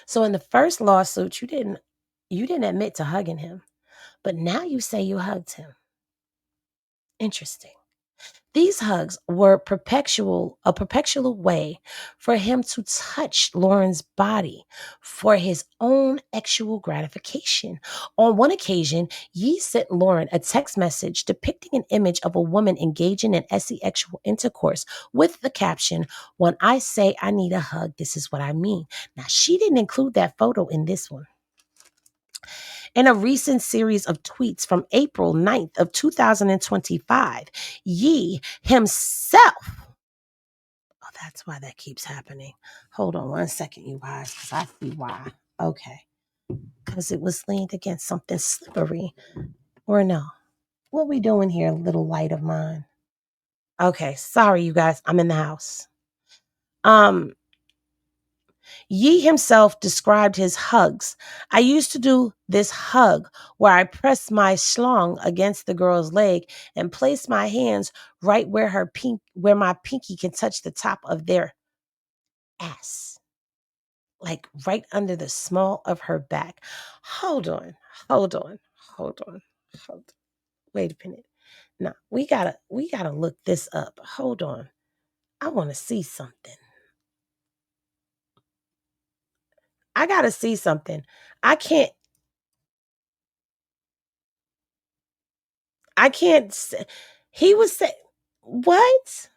Speaker 1: So in the first lawsuit, you didn't admit to hugging him, but now you say you hugged him. Interesting. These hugs were a perpetual way for him to touch Lauren's body for his own sexual gratification. On one occasion, Yee sent Lauren a text message depicting an image of a woman engaging in sexual intercourse with the caption, "When I say I need a hug, this is what I mean." Now, she didn't include that photo in this one. In a recent series of tweets from April 9th of 2025, Yee himself, oh, that's why that keeps happening. Hold on one second, you guys, because I see why. Okay. because it was leaned against something slippery. Or no? What we doing here, little light of mine? Okay, sorry, you guys. I'm in the house. Ye himself described his hugs. I used to do this hug where I press my schlong against the girl's leg and place my hands right where my pinky can touch the top of their ass. Like right under the small of her back. Hold on. Hold on. Hold on. Hold on. Wait a minute. No, we gotta look this up. Hold on. I wanna see something. I gotta see something. I can't say he was say what?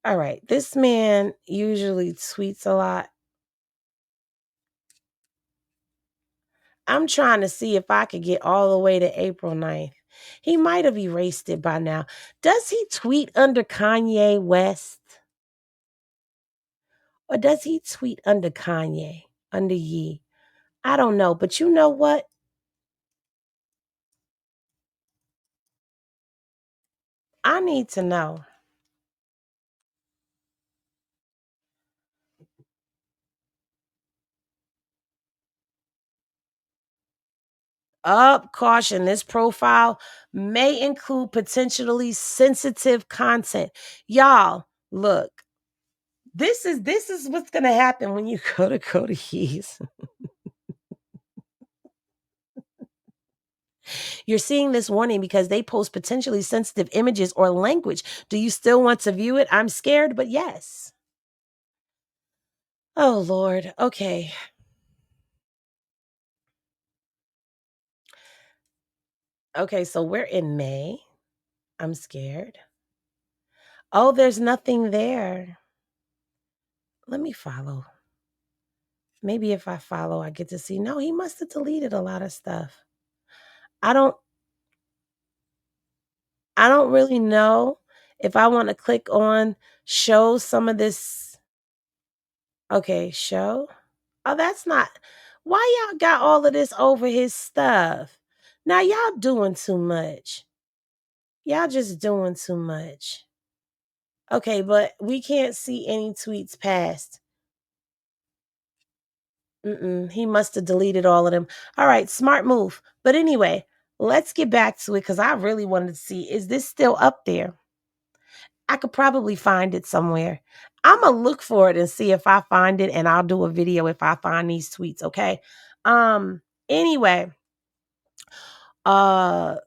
Speaker 1: All right. This man usually tweets a lot. I'm trying to see if I could get all the way to April 9th. He might have erased it by now. Does he tweet under Kanye West? Or does he tweet under Kanye? Under Ye? I don't know. But you know what? I need to know. Up, caution, this profile may include potentially sensitive content. Y'all, look. This is what's gonna happen when you go to Cody Keys. You're seeing this warning because they post potentially sensitive images or language. Do you still want to view it? I'm scared, but yes. Oh Lord. Okay. Okay, so we're in May. I'm scared. Oh, there's nothing there. Let me follow. Maybe if I follow, I get to see. No, he must have deleted a lot of stuff. I don't really know if I want to click on show some of this. Okay, show. Oh, that's not. Why y'all got all of this over his stuff? Now y'all doing too much. Y'all just doing too much. Okay, but we can't see any tweets past. He must have deleted all of them. All right, smart move. But anyway, let's get back to it because I really wanted to see, is this still up there? I could probably find it somewhere. I'm going to look for it and see if I find it, and I'll do a video if I find these tweets, okay? Anyway, all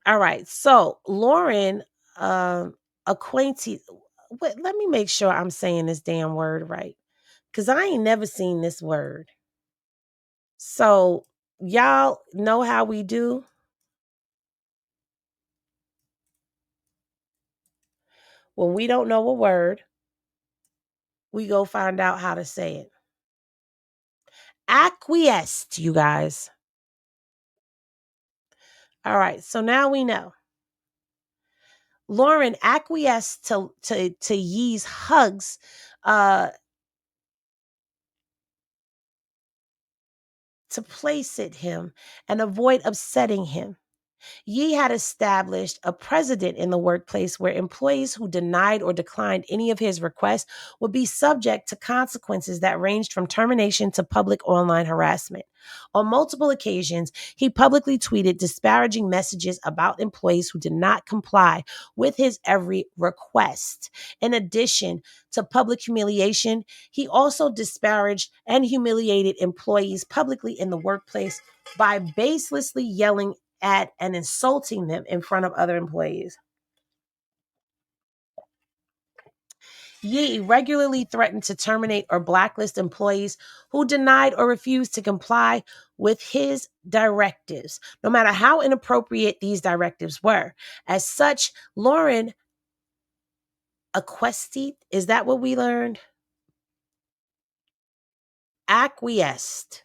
Speaker 1: right. So, Lauren acquainted, wait, let me make sure I'm saying this damn word right cuz I ain't never seen this word. So, y'all know how we do? When we don't know a word, we go find out how to say it. Acquiesced, you guys. All right, so now we know. Lauren acquiesced to Yee's hugs to place it him and avoid upsetting him. Yee had established a precedent in the workplace where employees who denied or declined any of his requests would be subject to consequences that ranged from termination to public online harassment. On multiple occasions, he publicly tweeted disparaging messages about employees who did not comply with his every request. In addition to public humiliation, he also disparaged and humiliated employees publicly in the workplace by baselessly yelling at and insulting them in front of other employees. Yee regularly threatened to terminate or blacklist employees who denied or refused to comply with his directives, no matter how inappropriate these directives were. As such, Lauren acquiesced. Is that what we learned? Acquiesced.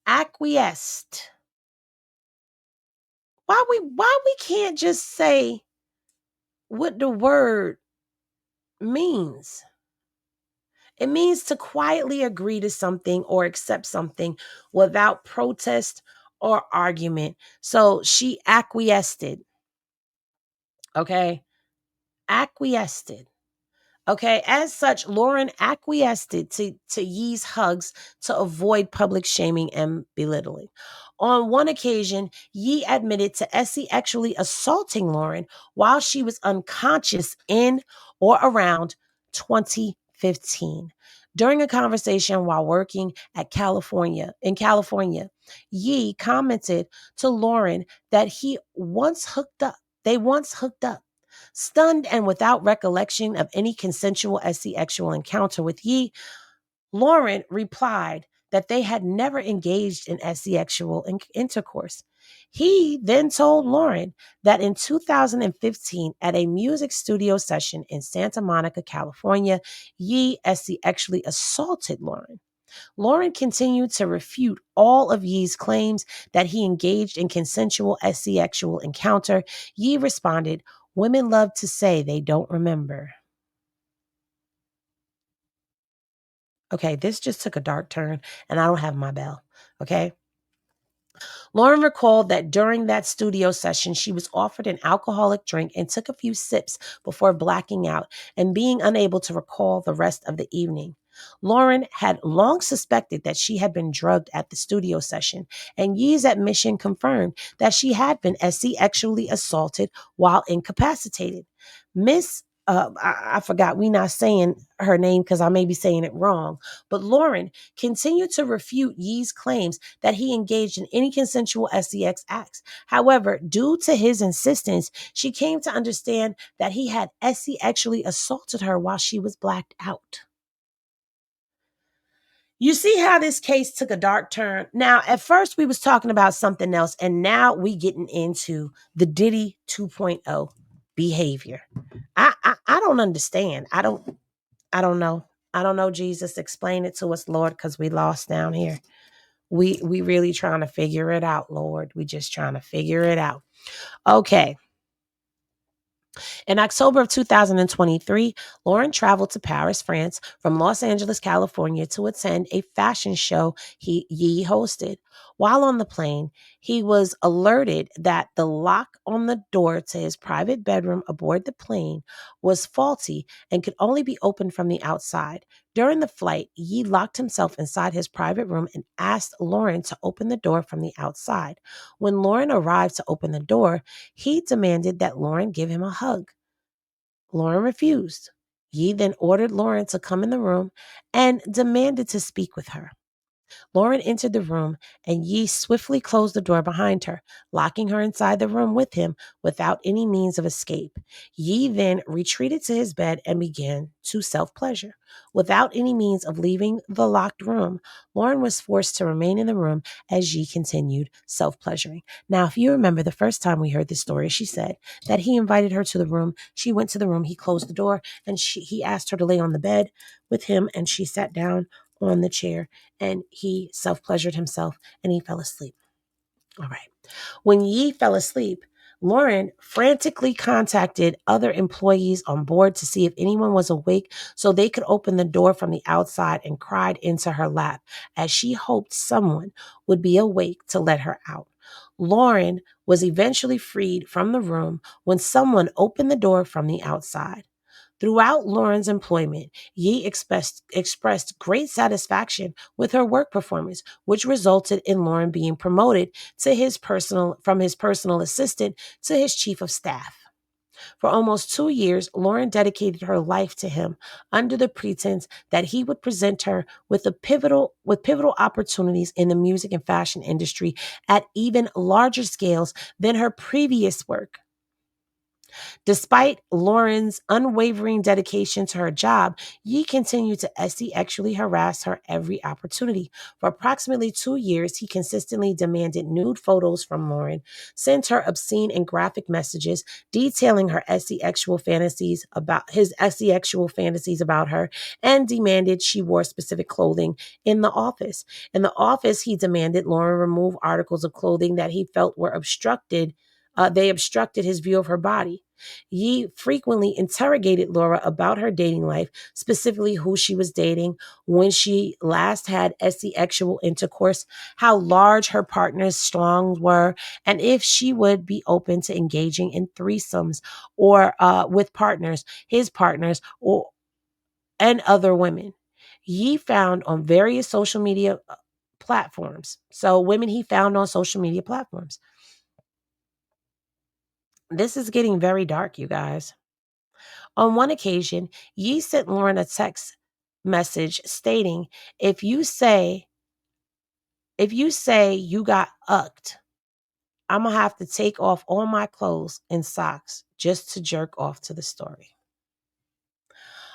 Speaker 1: Acquiesced. Why we can't just say what the word means? It means to quietly agree to something or accept something without protest or argument. So she acquiesced. Okay. Acquiesced. Okay, as such, Lauren acquiesced to Yee's hugs to avoid public shaming and belittling. On one occasion, Yee admitted to Essie actually assaulting Lauren while she was unconscious in or around 2015. During a conversation while working in California, Yee commented to Lauren that they once hooked up. Stunned and without recollection of any consensual sexual encounter with Yee, Lauren replied that they had never engaged in sexual intercourse. He then told Lauren that in 2015, at a music studio session in Santa Monica, California, Yee actually assaulted Lauren. Lauren continued to refute all of Yee's claims that he engaged in consensual sexual encounter. Yee responded, "Women love to say they don't remember." Okay, this just took a dark turn, and I don't have my bell. Okay. Lauren recalled that during that studio session, she was offered an alcoholic drink and took a few sips before blacking out and being unable to recall the rest of the evening. Lauren had long suspected that she had been drugged at the studio session, and Yee's admission confirmed that she had been sexually assaulted while incapacitated. I forgot, we not saying her name because I may be saying it wrong, but Lauren continued to refute Yee's claims that he engaged in any consensual sex acts. However, due to his insistence, she came to understand that he had sexually assaulted her while she was blacked out. You see how this case took a dark turn? Now, at first we was talking about something else, and now we getting into the Diddy 2.0 behavior. I don't understand. I don't know. I don't know, Jesus. Explain it to us, Lord, because we lost down here. We really trying to figure it out, Lord. We just trying to figure it out. Okay. In October of 2023, Lauren traveled to Paris, France from Los Angeles, California to attend a fashion show Yee hosted. While on the plane, he was alerted that the lock on the door to his private bedroom aboard the plane was faulty and could only be opened from the outside. During the flight, Yee locked himself inside his private room and asked Lauren to open the door from the outside. When Lauren arrived to open the door, he demanded that Lauren give him a hug. Lauren refused. Yee then ordered Lauren to come in the room and demanded to speak with her. Lauren entered the room, and Yee swiftly closed the door behind her, locking her inside the room with him without any means of escape. Yee then retreated to his bed and began to self-pleasure. Without any means of leaving the locked room, Lauren was forced to remain in the room as Yee continued self-pleasuring. Now, if you remember the first time we heard this story, she said that he invited her to the room. She went to the room, he closed the door, and he asked her to lay on the bed with him, and she sat down on the chair, and he self-pleasured himself, and he fell asleep. All right. When Yee fell asleep, Lauren frantically contacted other employees on board to see if anyone was awake so they could open the door from the outside, and cried into her lap as she hoped someone would be awake to let her out. Lauren was eventually freed from the room when someone opened the door from the outside. Throughout Lauren's employment, Yee expressed great satisfaction with her work performance, which resulted in Lauren being promoted from his personal assistant to his chief of staff. For almost 2 years, Lauren dedicated her life to him under the pretense that he would present her with pivotal opportunities in the music and fashion industry at even larger scales than her previous work. Despite Lauren's unwavering dedication to her job, Yee continued to sexually harass her every opportunity. For approximately 2 years, he consistently demanded nude photos from Lauren, sent her obscene and graphic messages detailing her sexual fantasies about her, and demanded she wore specific clothing in the office. In the office, he demanded Lauren remove articles of clothing that he felt were obstructed They obstructed his view of her body. Ye frequently interrogated Laura about her dating life, specifically who she was dating, when she last had sexual intercourse, how large her partner's schlongs were, and if she would be open to engaging in threesomes or with partners, his partners, or and other women. Ye found on various social media platforms. So women he found on social media platforms. This is getting very dark, you guys. On one occasion, Ye sent Lauren a text message stating, if you say you got ucked, I'm going to have to take off all my clothes and socks just to jerk off to the story.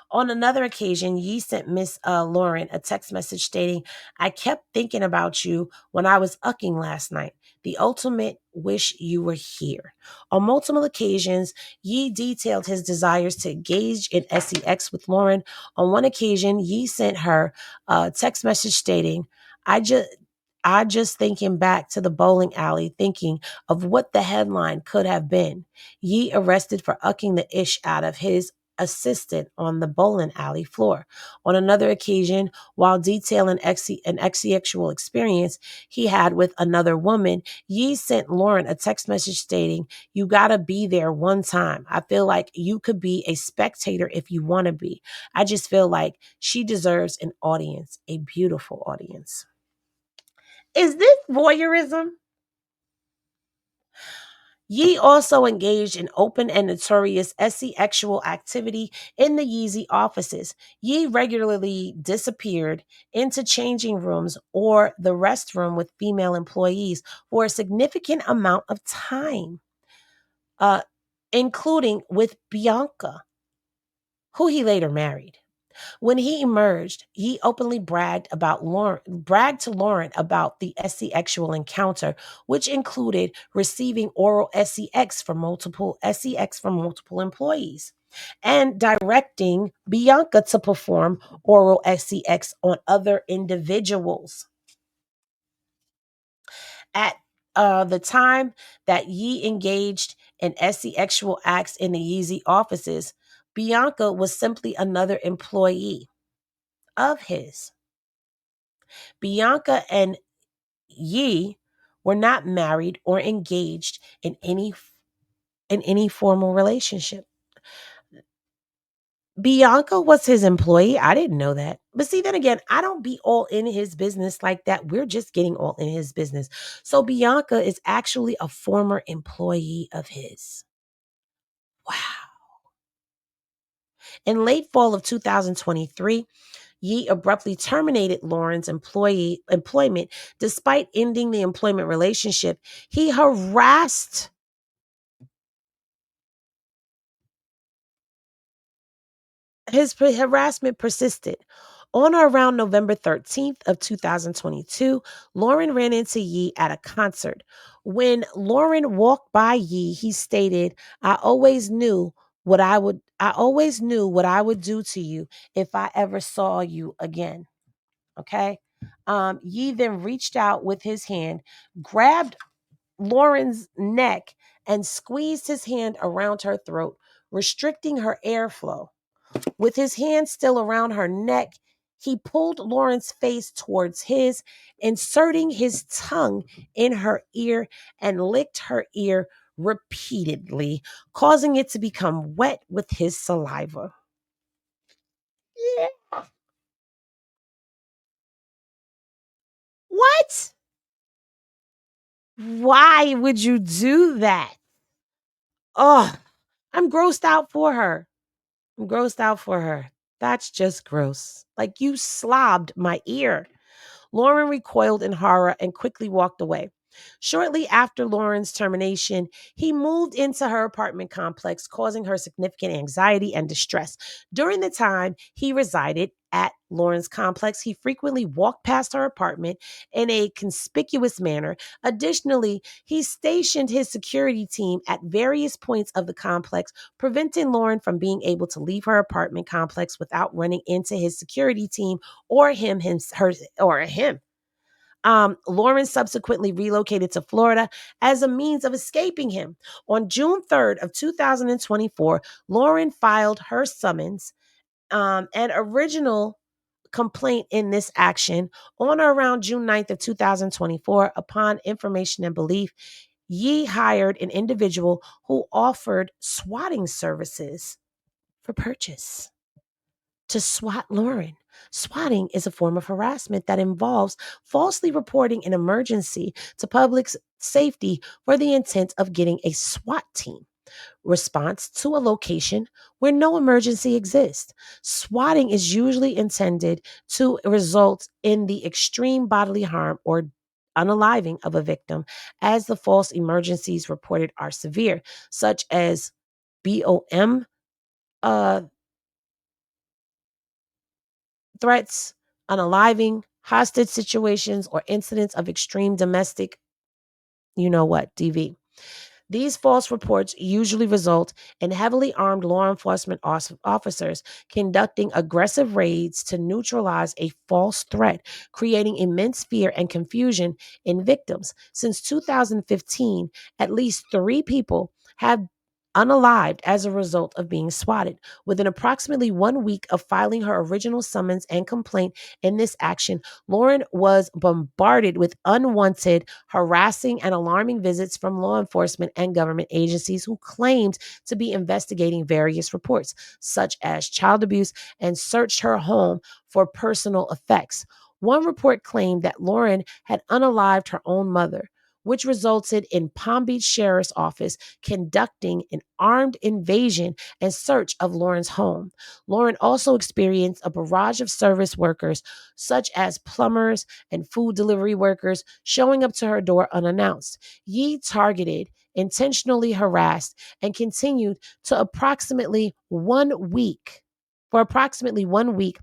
Speaker 1: On another occasion, Ye sent Miss Lauren a text message stating, I kept thinking about you when I was ucking last night. The ultimate wish you were here. On multiple occasions, Ye detailed his desires to engage in sex with Lauren. On one occasion, Ye sent her a text message stating, I just thinking back to the bowling alley, thinking of what the headline could have been. Ye arrested for ucking the ish out of his assistant on the bowling alley floor. On another occasion, while detailing an sexual experience he had with another woman, Ye sent Lauren a text message stating, you gotta be there one time. I feel like you could be a spectator if you want to be. I just feel like she deserves an audience, a beautiful audience. Is this voyeurism? Ye also engaged in open and notorious sexual activity in the Yeezy offices. Ye regularly disappeared into changing rooms or the restroom with female employees for a significant amount of time, including with Bianca, who he later married. When he emerged, he openly bragged to Lauren about the sexual encounter, which included receiving oral sex from multiple employees and directing Bianca to perform oral sex on other individuals. At the time that Ye engaged in sexual acts in the Yeezy offices, Bianca was simply another employee of his. Bianca and Ye were not married or engaged in any formal relationship. Bianca was his employee. I didn't know that. But see, then again, I don't be all in his business like that. We're just getting all in his business. So Bianca is actually a former employee of his. Wow. In late fall of 2023, Ye abruptly terminated Lauren's employment despite ending the employment relationship. He harassed his harassment persisted. On or around November 13th of 2022, Lauren ran into Ye at a concert. When Lauren walked by Ye, he stated, I always knew what I would do to you if I ever saw you again. Okay. Ye then reached out with his hand, grabbed Lauren's neck, and squeezed his hand around her throat, restricting her airflow. With his hand still around her neck, he pulled Lauren's face towards his, inserting his tongue in her ear and licked her ear repeatedly, causing it to become wet with his saliva. Yeah. What? Why would you do that? Oh, I'm grossed out for her. I'm grossed out for her. That's just gross. Like, you slobbed my ear. Lauren recoiled in horror and quickly walked away. Shortly after Lauren's termination, he moved into her apartment complex, causing her significant anxiety and distress. During the time he resided at Lauren's complex, he frequently walked past her apartment in a conspicuous manner. Additionally, he stationed his security team at various points of the complex, preventing Lauren from being able to leave her apartment complex without running into his security team or him. Lauren subsequently relocated to Florida as a means of escaping him. On June 3rd of 2024, Lauren filed her summons and original complaint in this action on or around June 9th of 2024. Upon information and belief, Ye hired an individual who offered swatting services for purchase to swat Lauren. Swatting is a form of harassment that involves falsely reporting an emergency to public safety for the intent of getting a SWAT team response to a location where no emergency exists. Swatting is usually intended to result in the extreme bodily harm or unaliving of a victim, as the false emergencies reported are severe, such as BOM threats, unaliving, hostage situations, or incidents of extreme domestic, DV. These false reports usually result in heavily armed law enforcement officers conducting aggressive raids to neutralize a false threat, creating immense fear and confusion in victims. Since 2015, at least 3 people have unalived as a result of being swatted. Within approximately 1 week of filing her original summons and complaint in this action, Lauren was bombarded with unwanted, harassing, and alarming visits from law enforcement and government agencies who claimed to be investigating various reports, such as child abuse, and searched her home for personal effects. One report claimed that Lauren had unalived her own mother, which resulted in Palm Beach Sheriff's Office conducting an armed invasion and search of Lauren's home. Lauren also experienced a barrage of service workers, such as plumbers and food delivery workers, showing up to her door unannounced. Ye targeted, intentionally harassed, and continued to approximately 1 week. For approximately 1 week,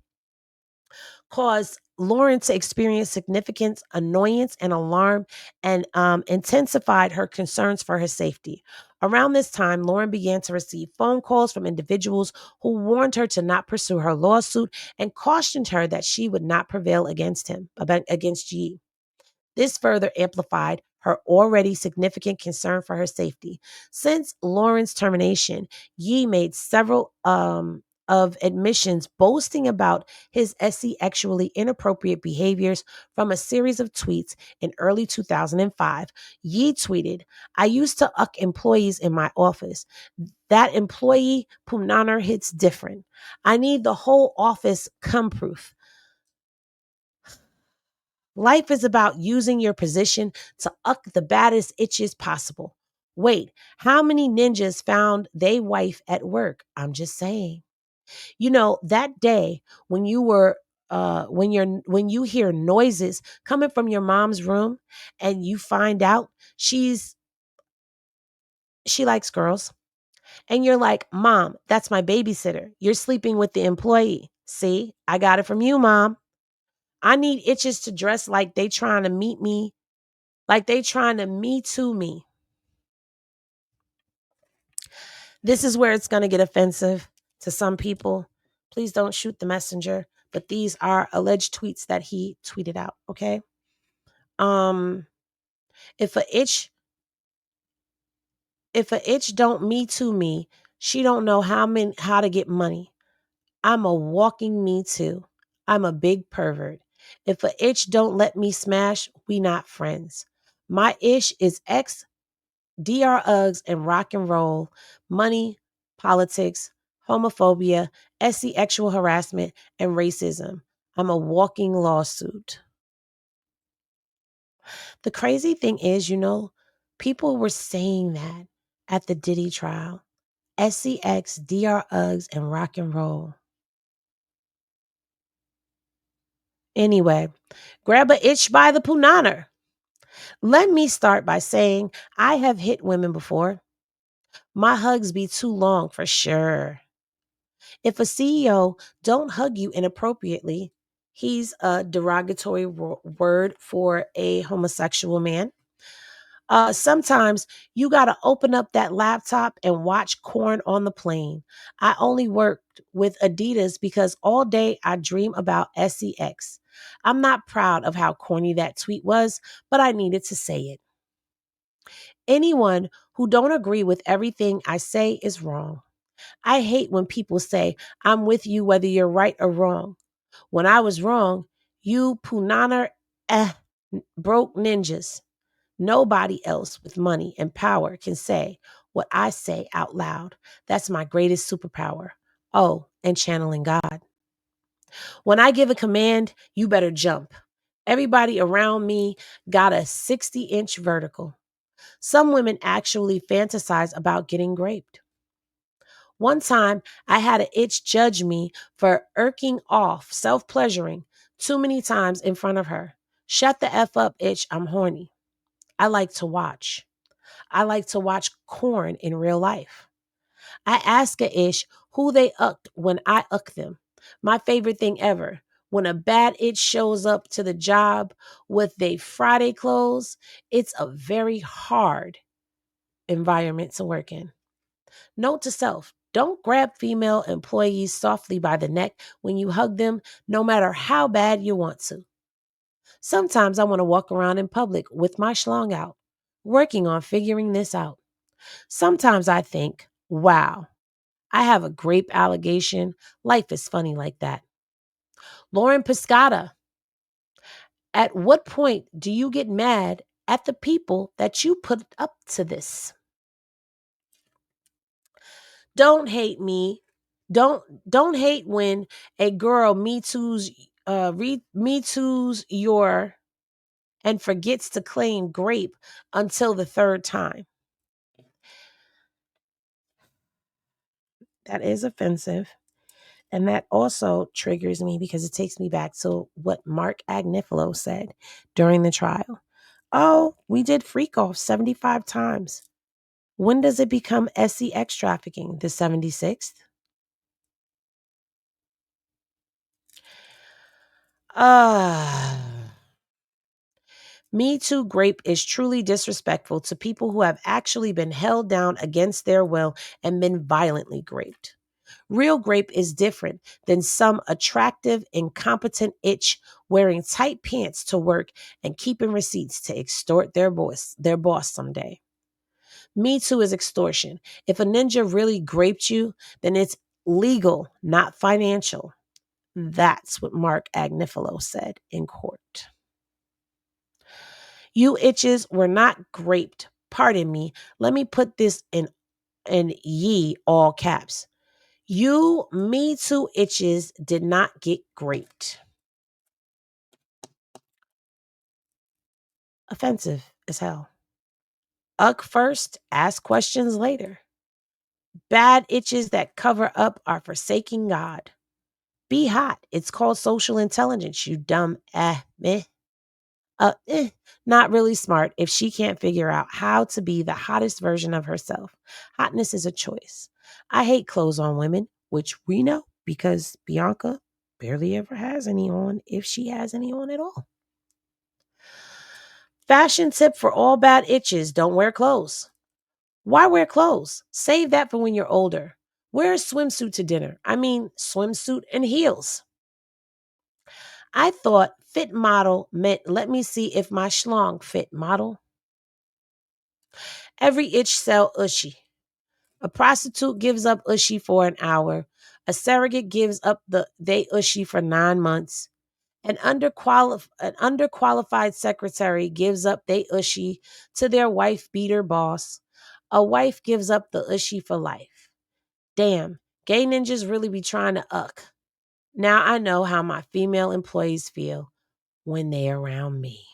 Speaker 1: caused Lauren to experience significant annoyance and alarm, and intensified her concerns for her safety. Around this time, Lauren began to receive phone calls from individuals who warned her to not pursue her lawsuit and cautioned her that she would not prevail against Ye. This further amplified her already significant concern for her safety. Since Lauren's termination, Ye made several of admissions boasting about his sexually inappropriate behaviors from a series of tweets in early 2005. Ye tweeted, "I used to uck employees in my office. That employee Punana hits different. I need the whole office come proof. Life is about using your position to uck the baddest itches possible. Wait, how many ninjas found they wife at work? I'm just saying." That day when you were when you hear noises coming from your mom's room and you find out she likes girls, and you're like, "Mom, that's my babysitter. You're sleeping with the employee. See, I got it from you, Mom. I need itches to dress like they trying to meet me, like they trying to me to me." This is where it's going to get offensive to some people. Please don't shoot the messenger, but these are alleged tweets that he tweeted out, okay? If a itch don't me to me, she don't know how to get money. I'm a walking me too. I'm a big pervert. If a itch don't let me smash, we not friends. My ish is X, DR Uggs, and rock and roll, money, politics, homophobia, sexual harassment, and racism. I'm a walking lawsuit. The crazy thing is, people were saying that at the Diddy trial. SCX, DR Uggs, and rock and roll. Anyway, grab a itch by the punana. Let me start by saying I have hit women before. My hugs be too long for sure. If a CEO don't hug you inappropriately, he's a derogatory word for a homosexual man. Sometimes you got to open up that laptop and watch Corn on the Plane. I only worked with Adidas because all day I dream about SEX. I'm not proud of how corny that tweet was, but I needed to say it. Anyone who don't agree with everything I say is wrong. I hate when people say, I'm with you whether you're right or wrong. When I was wrong, you punaner broke ninjas. Nobody else with money and power can say what I say out loud. That's my greatest superpower. Oh, and channeling God. When I give a command, you better jump. Everybody around me got a 60-inch vertical. Some women actually fantasize about getting raped. One time, I had an itch judge me for irking off, self-pleasuring, too many times in front of her. Shut the F up, itch, I'm horny. I like to watch. I like to watch corn in real life. I ask a ish who they ucked when I uck them. My favorite thing ever. When a bad itch shows up to the job with they Friday clothes, it's a very hard environment to work in. Note to self, don't grab female employees softly by the neck when you hug them, no matter how bad you want to. Sometimes I want to walk around in public with my schlong out, working on figuring this out. Sometimes I think, wow, I have a grape allegation. Life is funny like that. Lauren Pisciotta, at what point do you get mad at the people that you put up to this? Don't hate me. Don't hate when a girl me too's your and forgets to claim grape until the third time. That is offensive. And that also triggers me because it takes me back to what Mark Agnifilo said during the trial. Oh, we did freak off 75 times. When does it become S3x trafficking? The 76th? Me Too grape is truly disrespectful to people who have actually been held down against their will and been violently raped. Real grape is different than some attractive, incompetent itch wearing tight pants to work and keeping receipts to extort their boss someday. Me Too is extortion. If a ninja really graped you, then it's legal, not financial. That's what Mark Agnifilo said in court. You itches were not graped. Pardon me. Let me put this in ye all caps. You Me Too itches did not get graped. Offensive as hell. Uck first, ask questions later. Bad itches that cover up are forsaking God. Be hot. It's called social intelligence, you dumb meh. Not really smart if she can't figure out how to be the hottest version of herself. Hotness is a choice. I hate clothes on women, which we know because Bianca barely ever has any on, if she has any on at all. Fashion tip for all bad itches: don't wear clothes. Why wear clothes? Save that for when you're older. Wear a swimsuit to dinner. I mean, swimsuit and heels. I thought fit model meant let me see if my schlong fit model. Every itch sell ushy. A prostitute gives up ushy for an hour. A surrogate gives up they ushy for 9 months. An underqualified secretary gives up they ushy to their wife beater boss. A wife gives up the ushy for life. Damn, gay ninjas really be trying to uck. Now I know how my female employees feel when they around me.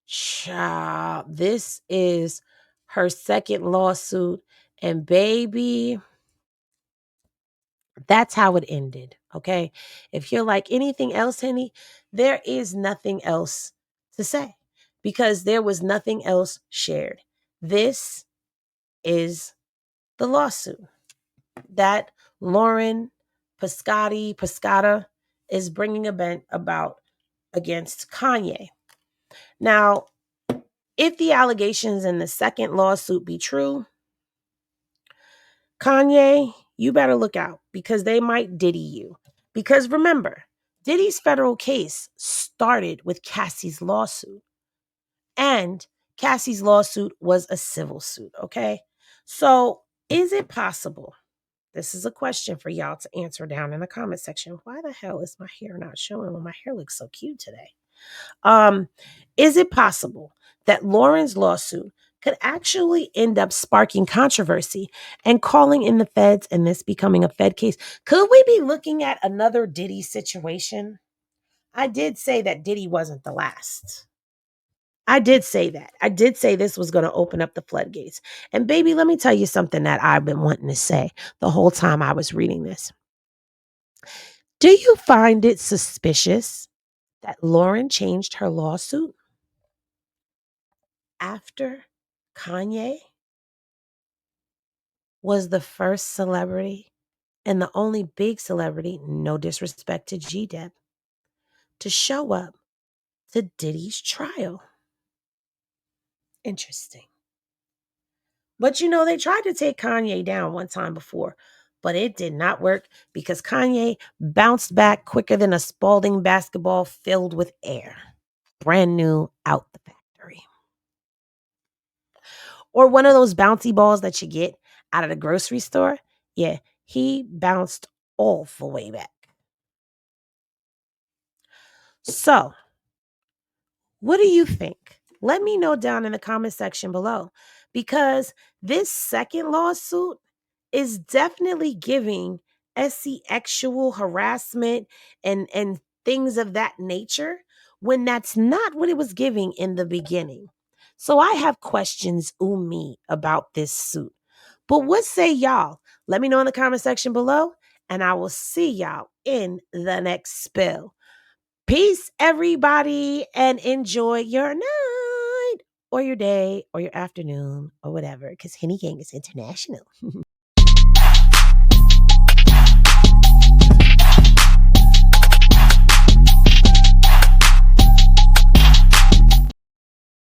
Speaker 1: Child, this is her second lawsuit. And baby, that's how it ended, okay? If you're like anything else, Henny, there is nothing else to say because there was nothing else shared. This is the lawsuit that Lauren Pisciotta is bringing about against Kanye. Now, if the allegations in the second lawsuit be true, Kanye, you better look out because they might Diddy you. Because remember, Diddy's federal case started with Cassie's lawsuit, and Cassie's lawsuit was a civil suit, okay? So, is it possible? This is a question for y'all to answer down in the comment section. Why the hell is my hair not showing when my hair looks so cute today? Is it possible that Lauren's lawsuit could actually end up sparking controversy and calling in the feds and this becoming a Fed case? Could we be looking at another Diddy situation? I did say that Diddy wasn't the last. I did say that. I did say this was going to open up the floodgates. And baby, let me tell you something that I've been wanting to say the whole time I was reading this. Do you find it suspicious that Lauren changed her lawsuit after Kanye was the first celebrity and the only big celebrity, no disrespect to G-Dep, to show up to Diddy's trial? Interesting. But they tried to take Kanye down one time before, but it did not work because Kanye bounced back quicker than a Spalding basketball filled with air. Brand new out the factory. Or one of those bouncy balls that you get out of the grocery store. Yeah, he bounced all the way back. So, what do you think? Let me know down in the comment section below, because this second lawsuit is definitely giving sexual harassment and things of that nature when that's not what it was giving in the beginning. So I have questions, me, about this suit. But what say y'all? Let me know in the comment section below, and I will see y'all in the next spill. Peace, everybody, and enjoy your night or your day or your afternoon or whatever, because Henny Gang is international.